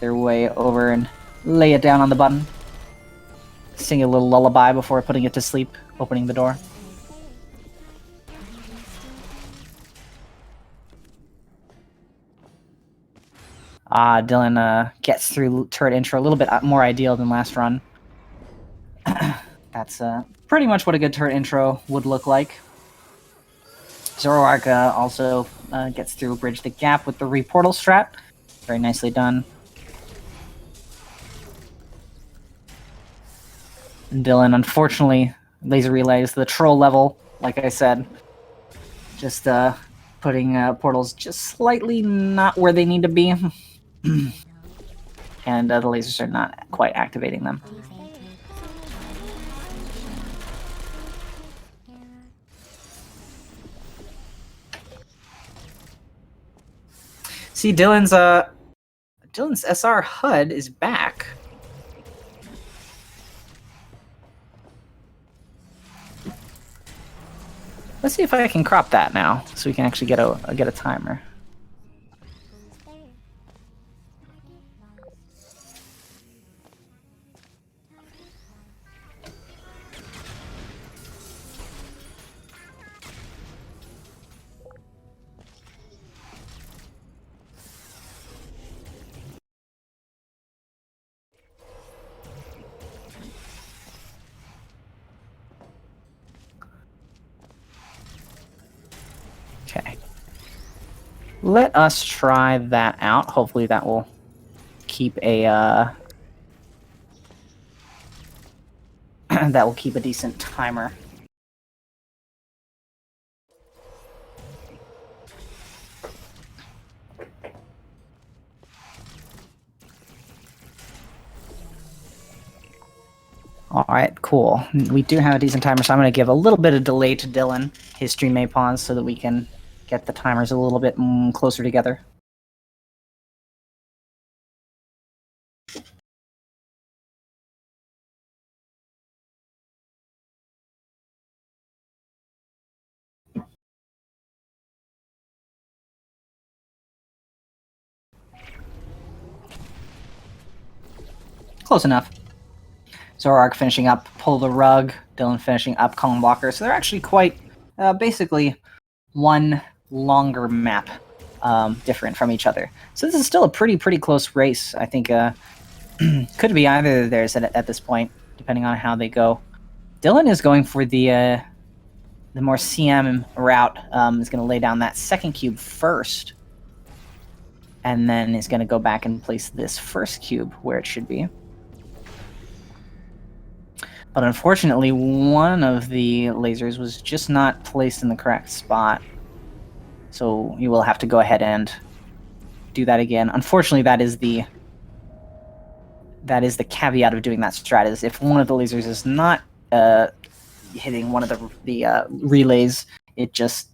their way over and lay it down on the button. Sing a little lullaby before putting it to sleep, opening the door. Dillon gets through turret intro a little bit more ideal than last run. That's pretty much what a good turret intro would look like. Zoroark also gets through Bridge the Gap with the reportal strat. Very nicely done. And Dillon, unfortunately, laser relays the troll level, like I said. Just putting portals just slightly not where they need to be. And the lasers are not quite activating them. See, Dillon's SR HUD is back. Let's see if I can crop that now, so we can actually get a timer. Okay. Let us try that out. Hopefully that will keep a that will keep a decent timer. Alright, cool. We do have a decent timer, so I'm going to give a little bit of delay to Dillon. His stream may pause so that we can get the timers a little bit closer together. Close enough. Zoroark finishing up Pull the Rug, Dillon finishing up Column Walker. So they're actually quite basically one longer map different from each other. So this is still a pretty close race. I think could be either of theirs at this point, depending on how they go. Dillon is going for the more CM route. Is going to lay down that second cube first, and then is going to go back and place this first cube where it should be. But unfortunately, one of the lasers was just not placed in the correct spot. So you will have to go ahead and do that again. Unfortunately, that is the caveat of doing that strat, is if one of the lasers is not hitting one of the relays, it just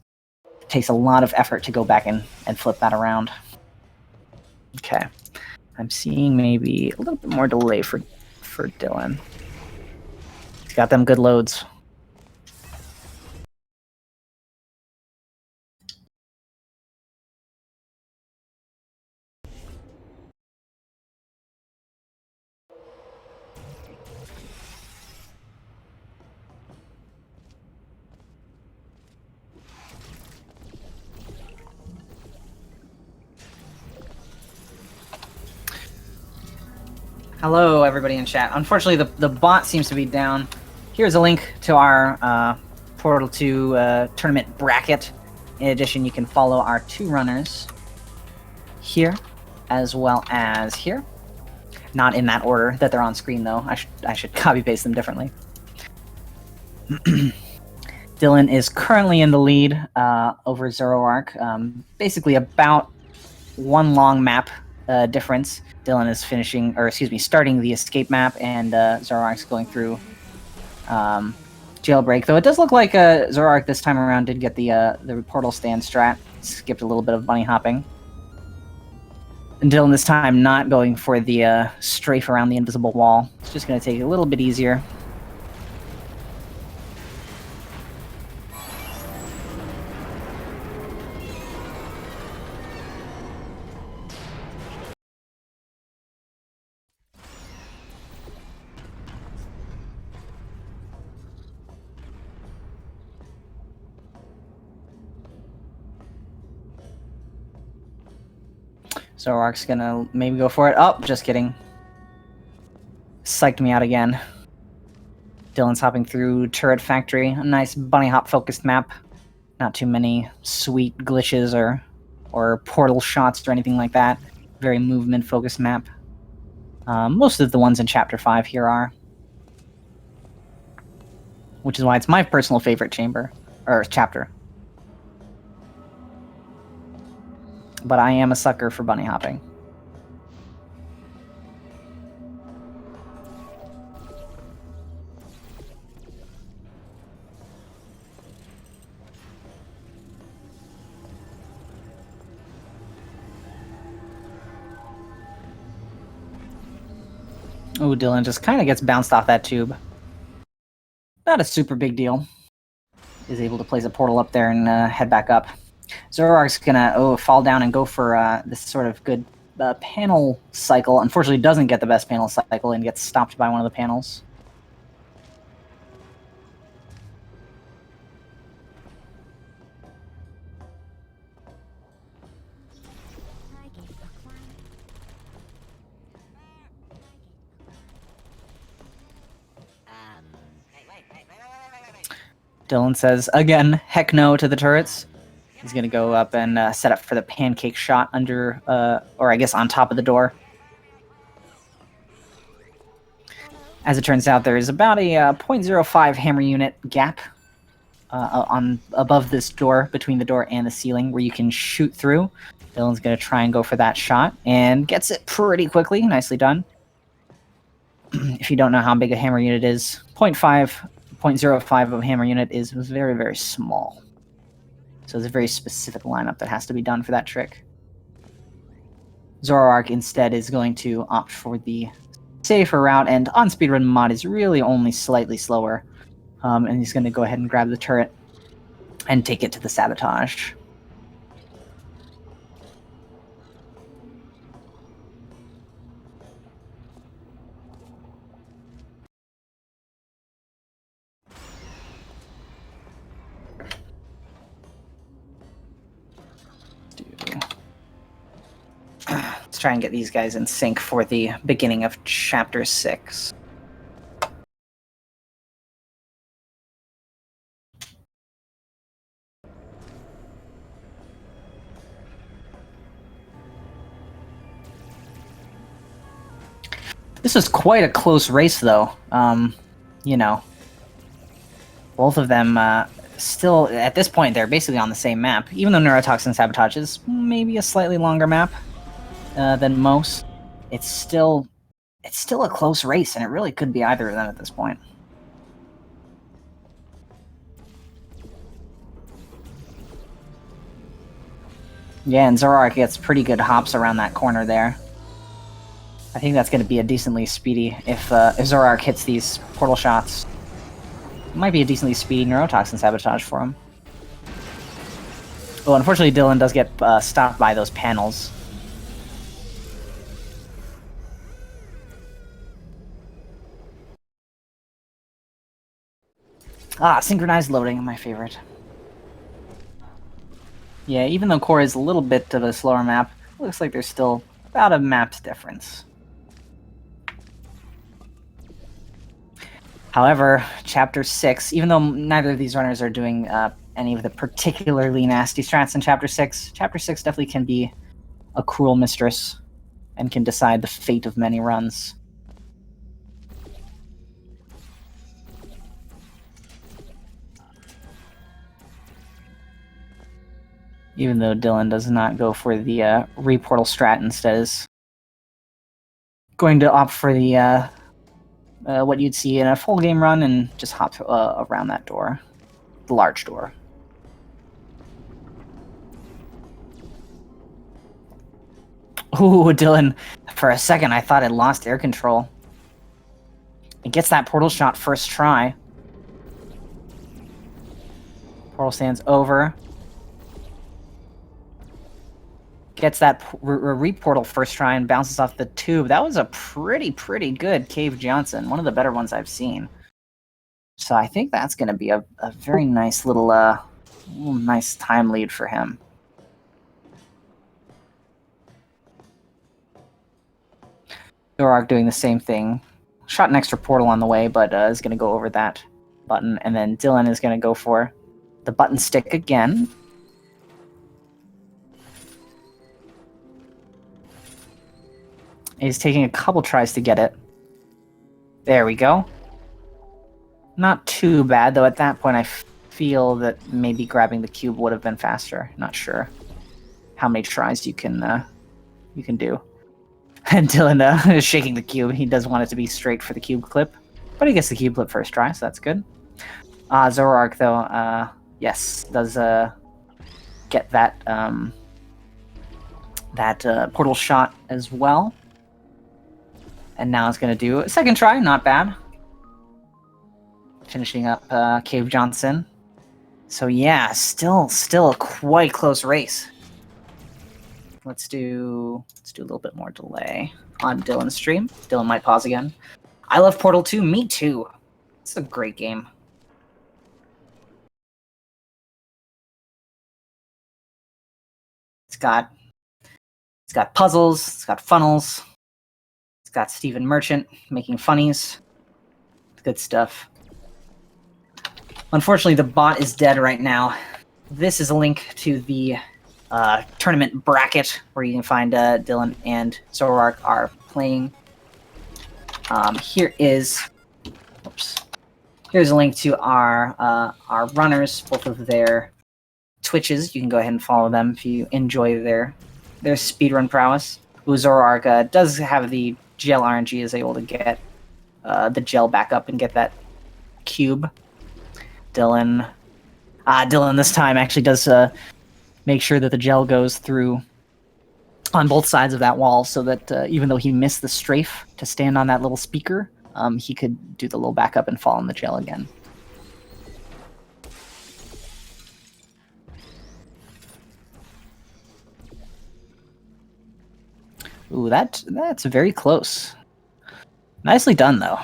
takes a lot of effort to go back and flip that around. Okay. I'm seeing maybe a little bit more delay for Dillon. He's got them good loads. Hello, everybody in chat. Unfortunately, the bot seems to be down. Here's a link to our Portal 2 tournament bracket. In addition, you can follow our two runners here, as well as here. Not in that order that they're on screen, though. I should copy-paste them differently. Dillon is currently in the lead over Zoroark. Basically about one long map difference. Dillon is starting the escape map, and Zoroark's going through jailbreak. Though it does look like Zoroark this time around did get the portal stand strat. Skipped a little bit of bunny hopping. And Dillon this time not going for the strafe around the invisible wall. It's just going to take it a little bit easier. Zoroark's gonna maybe go for it. Oh, just kidding. Psyched me out again. Dillon's hopping through Turret Factory. A nice bunny hop focused map. Not too many sweet glitches or portal shots or anything like that. Very movement focused map. Most of the ones in Chapter 5 here are. Which is why it's my personal favorite chapter. But I am a sucker for bunny hopping. Oh, Dillon just kind of gets bounced off that tube. Not a super big deal. Is able to place a portal up there and head back up. Zoroark's gonna fall down and go for this sort of good panel cycle. Unfortunately, doesn't get the best panel cycle and gets stopped by one of the panels. Dillon says, again, heck no to the turrets. He's going to go up and set up for the pancake shot under, or I guess on top of the door. As it turns out, there is about a 0.05 hammer unit gap above this door, between the door and the ceiling, where you can shoot through. Dillon's going to try and go for that shot, and gets it pretty quickly. Nicely done. If you don't know how big a hammer unit is, 0.05 of a hammer unit is very, very small. So it's a very specific lineup that has to be done for that trick. Zoroark instead is going to opt for the safer route, and on Speedrun mod is really only slightly slower. And he's going to go ahead and grab the turret and take it to the sabotage. Let's try and get these guys in sync for the beginning of Chapter 6. This is quite a close race, though. You know, both of them still, at this point, they're basically on the same map. Even though Neurotoxin Sabotage is maybe a slightly longer map than most, it's still a close race, and it really could be either of them at this point. Yeah, and Zoroark gets pretty good hops around that corner there. I think that's going to be a decently speedy, if Zoroark hits these portal shots. It might be a decently speedy Neurotoxin Sabotage for him. Well, unfortunately, Dillon does get stopped by those panels. Ah, synchronized loading, my favorite. Yeah, even though Core is a little bit of a slower map, it looks like there's still about a map's difference. However, Chapter 6, even though neither of these runners are doing any of the particularly nasty strats in Chapter 6, Chapter 6 definitely can be a cruel mistress and can decide the fate of many runs. Even though Dillon does not go for the re-portal strat, instead is going to opt for the what you'd see in a full game run and just hop around that door, the large door. Ooh, Dillon, for a second I thought it lost air control. It gets that portal shot first try. Portal stands over. Gets that re-portal first try and bounces off the tube. That was a pretty good Cave Johnson. One of the better ones I've seen. So I think that's going to be a very nice little nice time lead for him. Zoroark doing the same thing. Shot an extra portal on the way, but is going to go over that button. And then Dillon is going to go for the button stick again. He's taking a couple tries to get it. There we go. Not too bad, though at that point I feel that maybe grabbing the cube would have been faster. Not sure how many tries you can do. And Dillon is shaking the cube. He does want it to be straight for the cube clip, but he gets the cube clip first try, so that's good. Zoroark, though, yes, does get that portal shot as well. And now it's going to do a second try, not bad. Finishing up Cave Johnson. So yeah, still a quite close race. Let's do a little bit more delay on Dillon's stream. Dillon might pause again. I love Portal 2, me too. It's a great game. It's got puzzles, it's got funnels. Got Stephen Merchant making funnies. Good stuff. Unfortunately, the bot is dead right now. This is a link to the tournament bracket where you can find Dillon and Zoroark are playing. Here's a link to our runners, both of their Twitches. You can go ahead and follow them if you enjoy their speedrun prowess. Zoroark does have the gel RNG, is able to get the gel back up and get that cube. Dillon Dillon this time actually does make sure that the gel goes through on both sides of that wall, so that even though he missed the strafe to stand on that little speaker, he could do the little back up and fall in the gel again. Ooh, that's very close. Nicely done, though.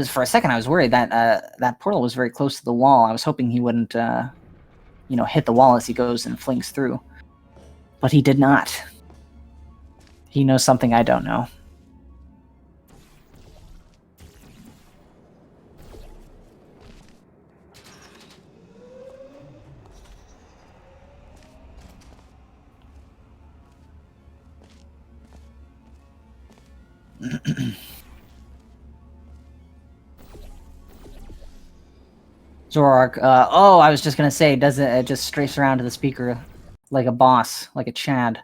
For a second I was worried that that portal was very close to the wall. I was hoping he wouldn't, hit the wall as he goes and flings through, but he did not. He knows something I don't know. Zoroark, I was just gonna say, doesn't it just strafes around to the speaker like a boss, like a Chad,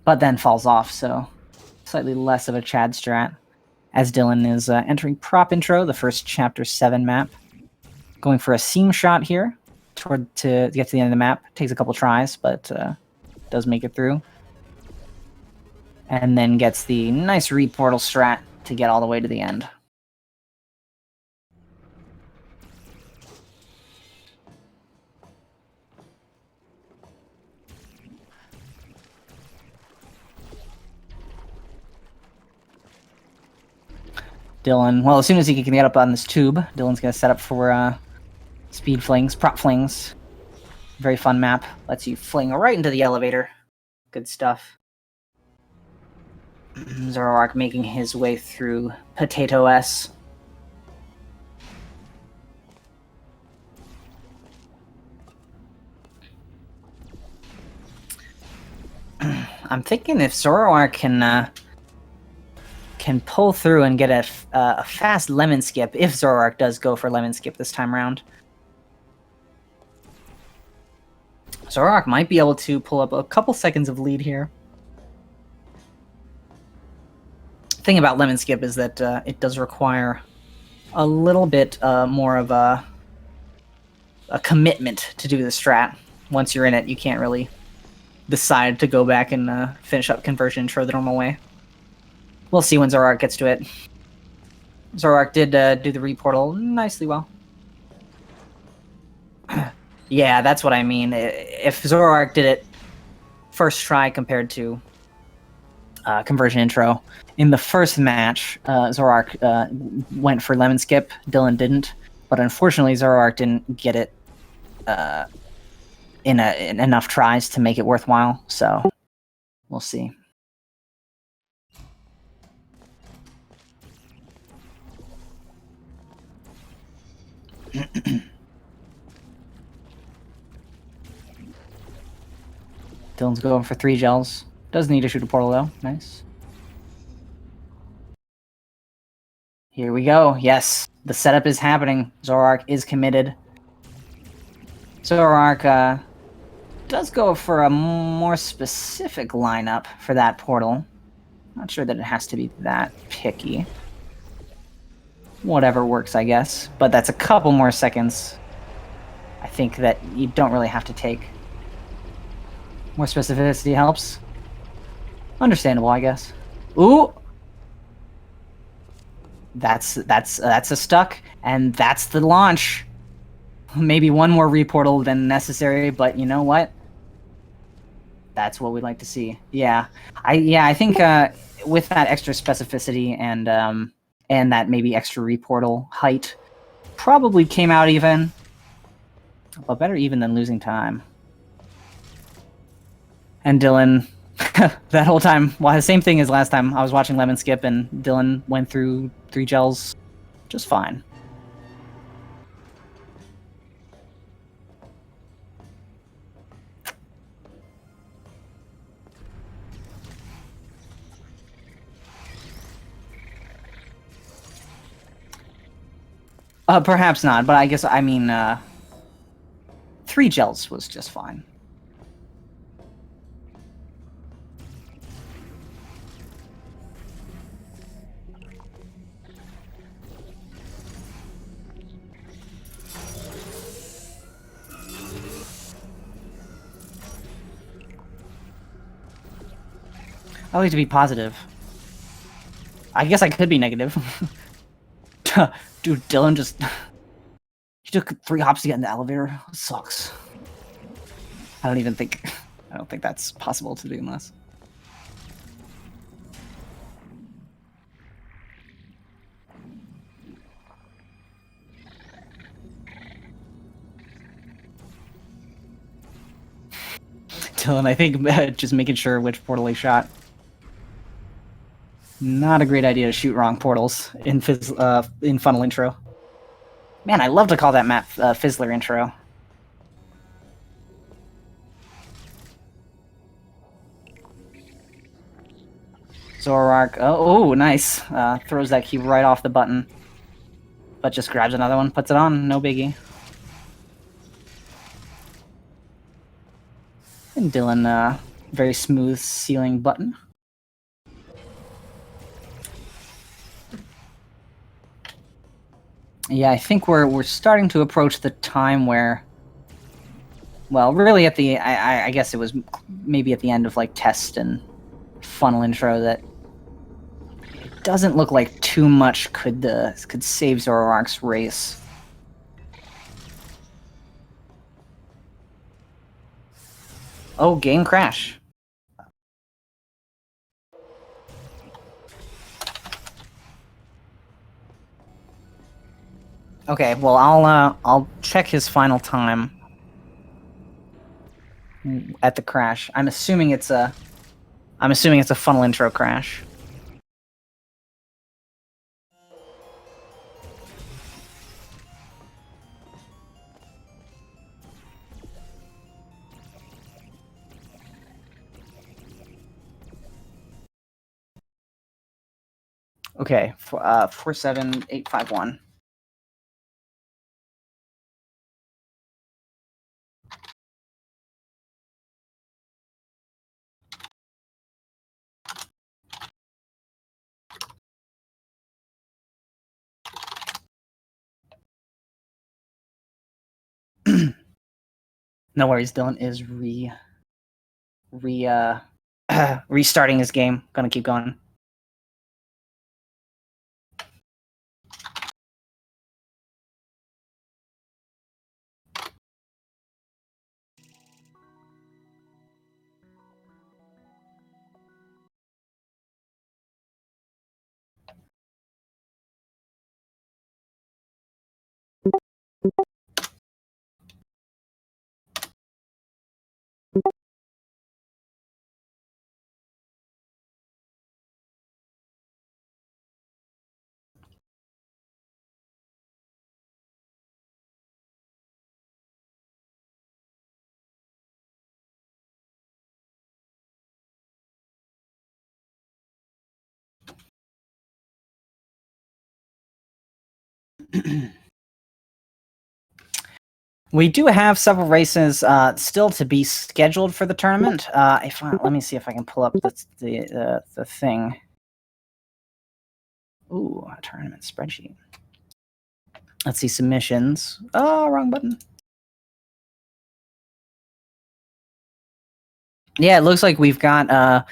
but then falls off, so slightly less of a Chad strat. As Dillon is entering prop intro, the first chapter 7 map. Going for a seam shot here to get to the end of the map. Takes a couple tries, but does make it through. And then gets the nice re-portal strat to get all the way to the end. Dillon, well, as soon as he can get up on this tube, Dillon's going to set up for speed flings, prop flings. Very fun map. Lets you fling right into the elevator. Good stuff. Zoroark making his way through Potato S. I'm thinking if Zoroark can pull through and get a fast lemon skip, if Zoroark does go for lemon skip this time around. Zoroark might be able to pull up a couple seconds of lead here. Thing about lemon skip is that it does require a little bit more of a commitment to do the strat. Once you're in it, you can't really decide to go back and finish up conversion intro the normal way. We'll see when Zoroark gets to it. Zoroark did do the re-portal nicely well. Yeah, that's what I mean. If Zoroark did it first try compared to conversion intro, in the first match, Zoroark went for lemon skip, Dillon didn't. But unfortunately, Zoroark didn't get it in enough tries to make it worthwhile, so we'll see. Dillon's going for 3 gels. Does need to shoot a portal though. Nice. Here we go. Yes, the setup is happening. Zoroark is committed. Zoroark does go for a more specific lineup for that portal. Not sure that it has to be that picky. Whatever works, I guess. But that's a couple more seconds. I think that you don't really have to take. More specificity helps. Understandable, I guess. Ooh! That's a stuck, and that's the launch. Maybe one more reportal than necessary, but you know what? That's what we'd like to see. Yeah, I think with that extra specificity and that maybe extra reportal height, probably came out even. But better even than losing time. And Dillon, that whole time, well, the same thing as last time. I was watching Lemon Skip, and Dillon went through 3 gels just fine. Perhaps not, but I guess, I mean, 3 gels was just fine. I like to be positive. I guess I could be negative. Dude, Dylan just... He took 3 hops to get in the elevator. It sucks. I don't think that's possible to do unless... Dylan, I think just making sure which portal he shot. Not a great idea to shoot wrong portals in Funnel Intro. Man, I love to call that map Fizzler Intro. Zoroark, oh, nice. Throws that cube right off the button. But just grabs another one, puts it on, no biggie. And Dylan, very smooth sealing button. Yeah, I think we're starting to approach the time where, well, really at the I guess it was maybe at the end of like test and funnel intro that it doesn't look like too much could save Zoroark's race. Oh, game crash. Okay, well, I'll check his final time at the crash. I'm assuming it's a funnel intro crash. Okay, 47851. No worries, Dylan is restarting his game. Gonna keep going. We do have several races still to be scheduled for the tournament. Let me see if I can pull up the thing. Ooh, a tournament spreadsheet. Let's see submissions. Oh, wrong button. Yeah, it looks like we've got.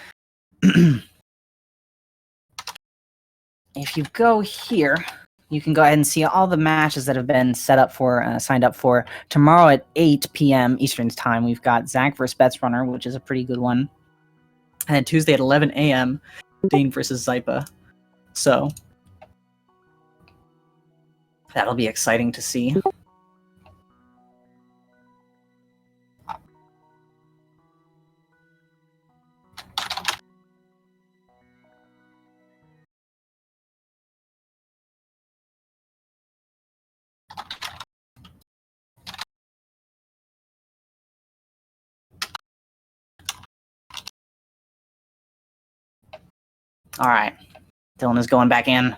If you go here, you can go ahead and see all the matches that have been set up for, signed up for. Tomorrow at 8 p.m. Eastern Time, we've got Zach versus Bets Runner, which is a pretty good one. And then Tuesday at 11 a.m., Dane versus Zypa. So, that'll be exciting to see. All right, Dylan is going back in.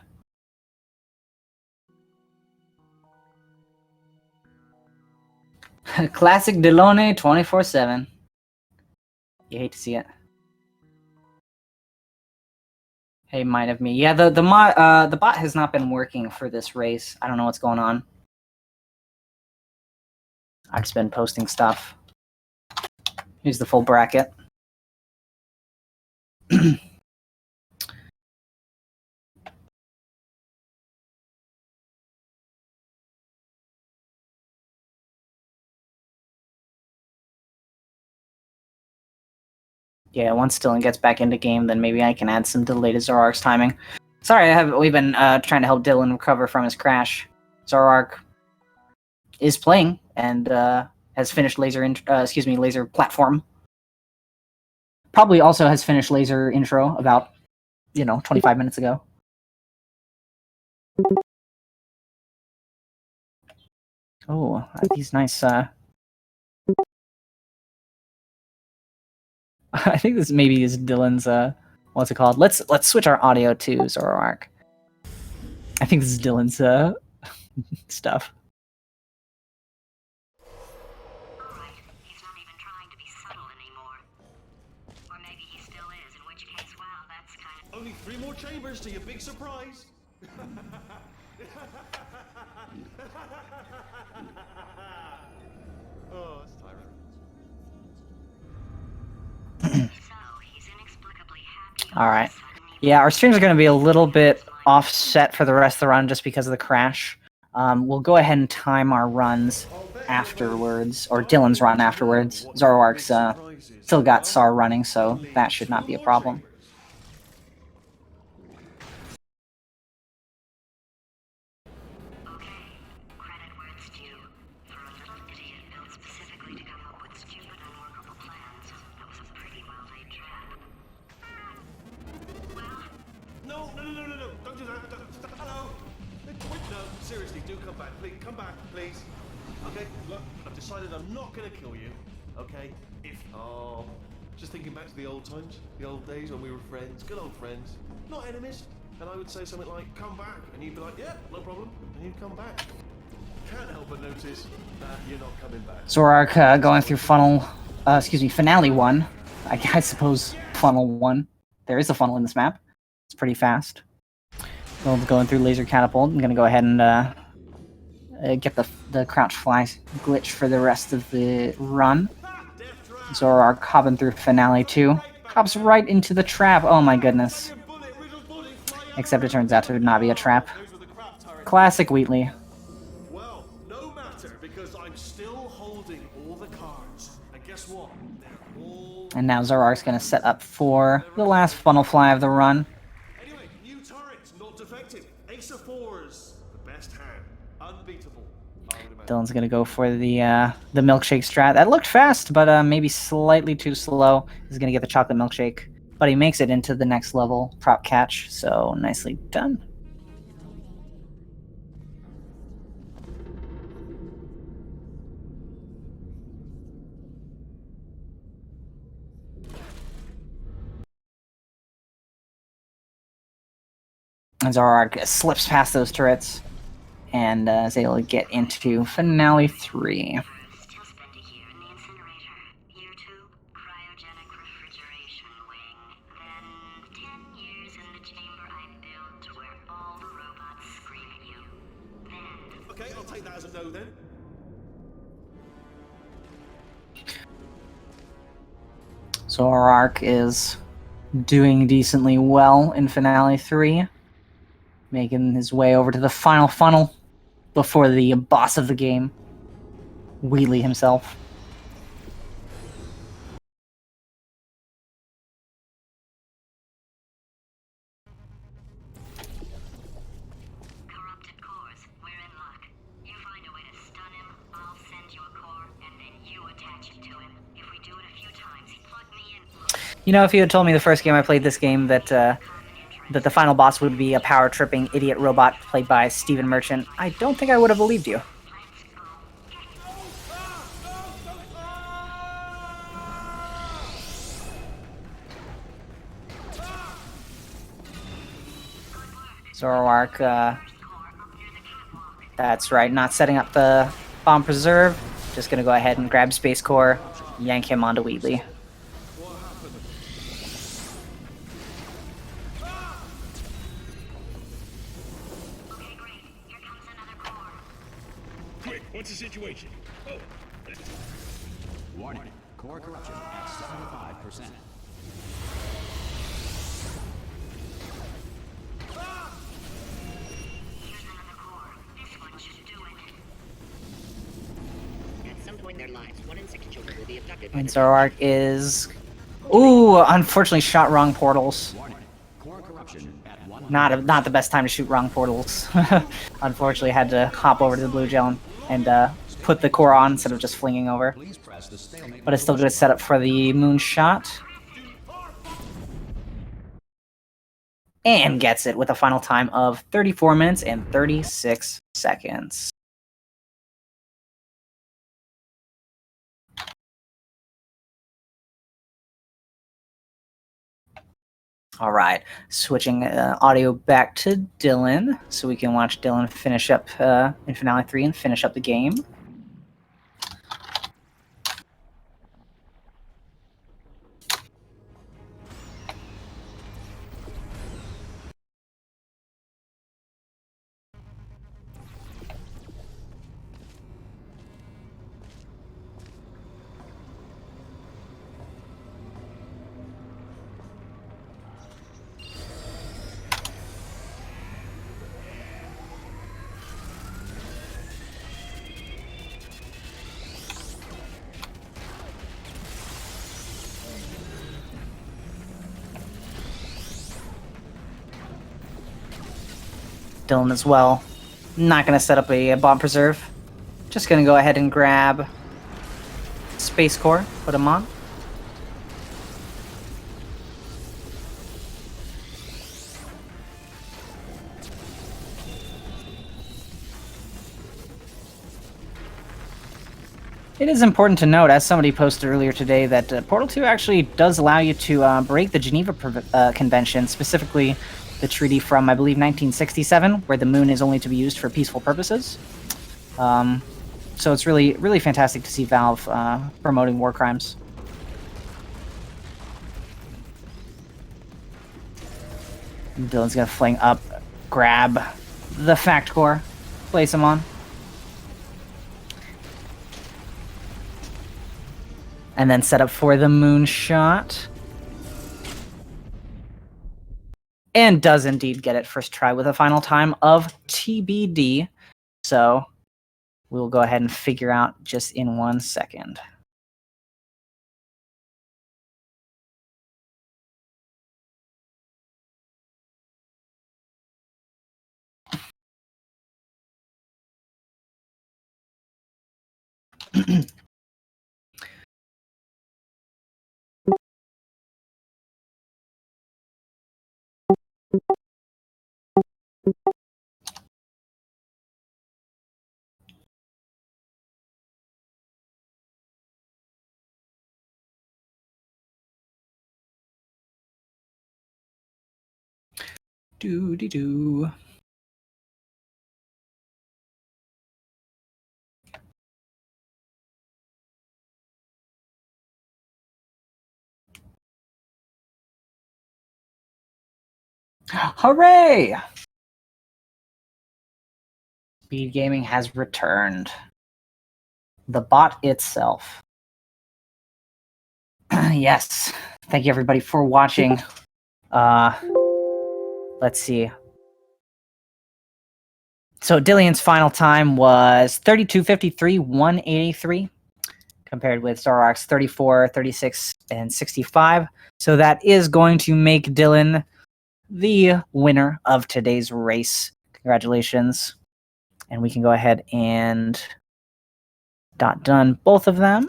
Classic Dillon 24/7. You hate to see it. Hey, mind of me. Yeah, the bot has not been working for this race. I don't know what's going on. I've just been posting stuff. Here's the full bracket. Yeah, once Dylan gets back into game, then maybe I can add some delay to Zoroark's timing. Sorry, we've been trying to help Dylan recover from his crash. Zoroark is playing and has finished laser platform. Probably also has finished laser intro about 25 minutes ago. Oh, these nice. I think this maybe is Dylan's. What's it called? Let's switch our audio to Zoroark. I think this is Dylan's stuff. Alright, he's not even trying to be subtle anymore. Or maybe he still is, in which case, well, that's kind of... Only 3 more chambers to your big surprise. Oh, that's tiring. So, he's inexplicably happy. All right. Yeah, our streams are going to be a little bit offset for the rest of the run just because of the crash. We'll go ahead and time our runs afterwards, or Dylan's run afterwards. Zoroark's still got SAR running, so that should not be a problem. Okay, credit where it's due. For a little idiot built specifically to come up with stupid, unworkable plans, that was a pretty well-laid trap. Well, No, don't do that. Hello. No, seriously, do come back. Please, come back, please. Okay, look, I've decided I'm not going to kill you. Okay, just thinking back to the old times, the old days when we were friends, good old friends, not enemies. And I would say something like, come back, and you'd be like, yeah, no problem, and you'd come back. Can't help but notice that you're not coming back. Zoroark going through finale 1. I suppose funnel 1. There is a funnel in this map. It's pretty fast. Dylan's going through laser catapult. I'm gonna go ahead and get the crouch fly glitch for the rest of the run. Zoroark hopping through finale 2. Hops right into the trap. Oh my goodness. Except it turns out to not be a trap. Classic Wheatley. Well, no matter, because I'm still holding all the cards. And guess what? They're all... And now Zoroark's gonna set up for the last funnel fly of the run. Anyway, new turret, not defective. Ace of 4s, the best hand. Unbeatable. I would imagine. Dylan's gonna go for the milkshake strat. That looked fast, but maybe slightly too slow. He's gonna get the chocolate milkshake, but he makes it into the next level prop catch. So nicely done. And Zoroark slips past those turrets and is able to get into finale 3. still spent a year in the incinerator. Year 2, cryogenic refrigeration wing. Then 10 years in the chamber I built where all the robots scream at you. Then... Okay, I'll take that as a no then. Zoroark is doing decently well in finale 3. Making his way over to the final funnel before the boss of the game, Wheatley himself. Corrupted cores, we're in luck. You find a way to stun him, I'll send you a core, and then you attach it to him. If we do it a few times, plug me in. You know, if you had told me the first game I played this game that the final boss would be a power-tripping idiot robot played by Stephen Merchant, I don't think I would have believed you. Zoroark, that's right, not setting up the bomb preserve. Just gonna go ahead and grab Space Core, yank him onto Wheatley. Quick, what's the situation? Oh, Warning. Core corruption at 75%. Here's another core. This one should do it. At some point in their lives, 1 in 6 children will be abducted by And their Zoroark is Ooh, unfortunately shot wrong portals. Warning. Core corruption at 100. Not the best time to shoot wrong portals. Unfortunately, had to hop over to the blue gel and put the core on instead of just flinging over. Please press the stalemate. But it's still good setup for the moon shot. And gets it with a final time of 34 minutes and 36 seconds. All right, switching audio back to Dillon so we can watch Dillon finish up in Finale 3 and finish up the game. Dillon as well. Not going to set up a bomb preserve. Just going to go ahead and grab Space Core, put him on. It is important to note, as somebody posted earlier today, that Portal 2 actually does allow you to break the Geneva Convention, specifically the treaty from, I believe, 1967, where the moon is only to be used for peaceful purposes. So it's really, really fantastic to see Valve promoting war crimes. Dillon's gonna fling up, grab the Fact Core, place him on. And then set up for the moon shot. And does indeed get it first try with a final time of TBD. So we'll go ahead and figure out just in 1 second. Doo-dee-doo. Hooray! SpeedGaming has returned. The bot itself. Yes. Thank you everybody for watching. Let's see. So Dillion's final time was 32:53, 183, compared with Zoroark's 34, 36, and 65. So that is going to make Dillon the winner of today's race. Congratulations. And we can go ahead and done both of them.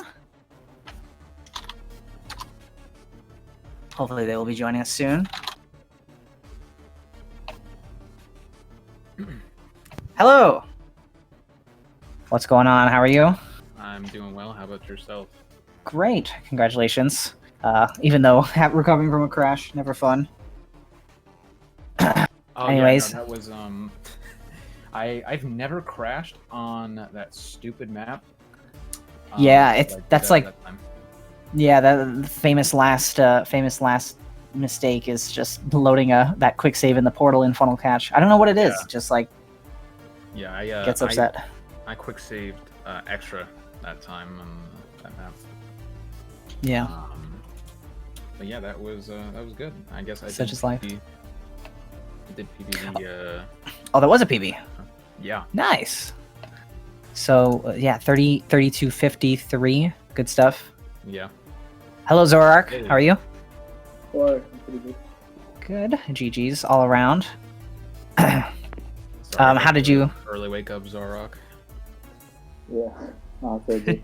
Hopefully they will be joining us soon. Hello! What's going on? How are you? I'm doing well. How about yourself? Great. Congratulations. Even though recovering from a crash, never fun. Oh, Anyways. yeah, no, that was I've never crashed on that stupid map. Yeah, it's that's that- like that time. yeah, the famous last mistake is just loading that quick save in the portal in funnel catch. I don't know what it is. Yeah. Just like Yeah, I gets upset. I quick saved extra that time on that map. Yeah. But yeah, that was good. I guess I Such did is life. I did PBE. Oh, that was a PB. Yeah. Nice. So yeah, 32:53. Good stuff. Yeah. Hello, Zoroark. Hey. How are you? Or I'm pretty good. Good. GG's all around. Sorry How about did the you? early wake up, Zoroark? Yeah. Not so good.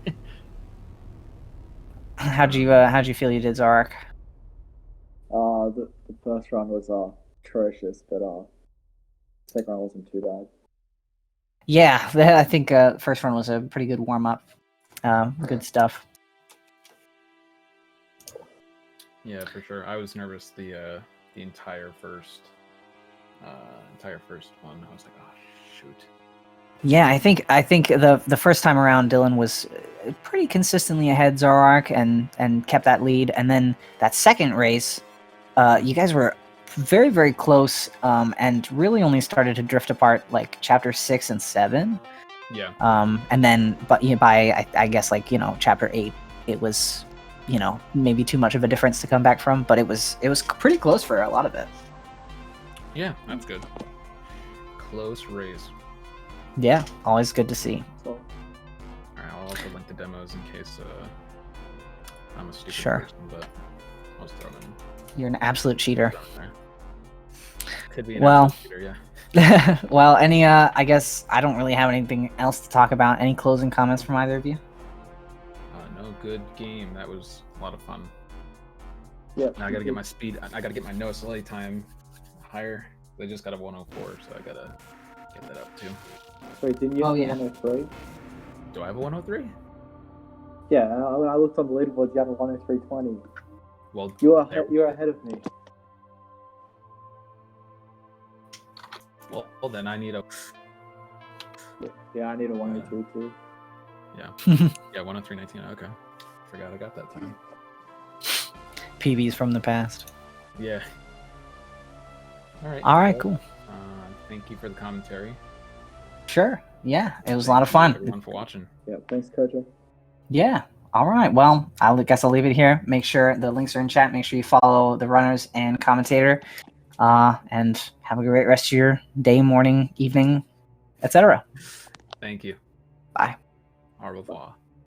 How'd you feel you did, Zoroark? The first round was atrocious, but second round wasn't too bad. Yeah, I think first one was a pretty good warm up. Good stuff. Yeah, for sure. I was nervous the entire first one. I was like, oh shoot. Yeah, I think the first time around Dylan was pretty consistently ahead Zoroark and kept that lead, and then that second race, you guys were very very close, and really only started to drift apart like chapter 6 and 7. Yeah. And then but by I guess like chapter 8, it was maybe too much of a difference to come back from, but it was pretty close for a lot of it. Yeah, that's good. Close race. Yeah, always good to see. So, Alright, I'll also link the demos in case I'm a stupid Sure. person, but I'll just throw them You're an absolute cheater. in there. Could be an Well, absolute cheater, yeah. well, I guess I don't really have anything else to talk about. Any closing comments from either of you? No, good game. That was a lot of fun. yeah. Now I gotta get my speed. I gotta get my no SLA time higher. They just got a 104, so I gotta get that up too. Wait, didn't you Oh, have yeah. 103? Do I have a 103? Yeah, when I looked on the leaderboard, you had a 103.20. Well, You're ahead of me. well, then I need a Yeah, I need a 102 too. yeah 103.19. Okay, forgot I got that time. PBs from the past. Yeah. All right. All right, well, cool. Thank you for the commentary. Sure. Yeah, it was a Thank lot of you, fun. everyone, for watching. Yeah, thanks, Kojo. Yeah. All right. Well, I guess I'll leave it here. Make sure the links are in chat. Make sure you follow the runners and commentator. And have a great rest of your day, morning, evening, etc. Thank you. Bye. Au revoir.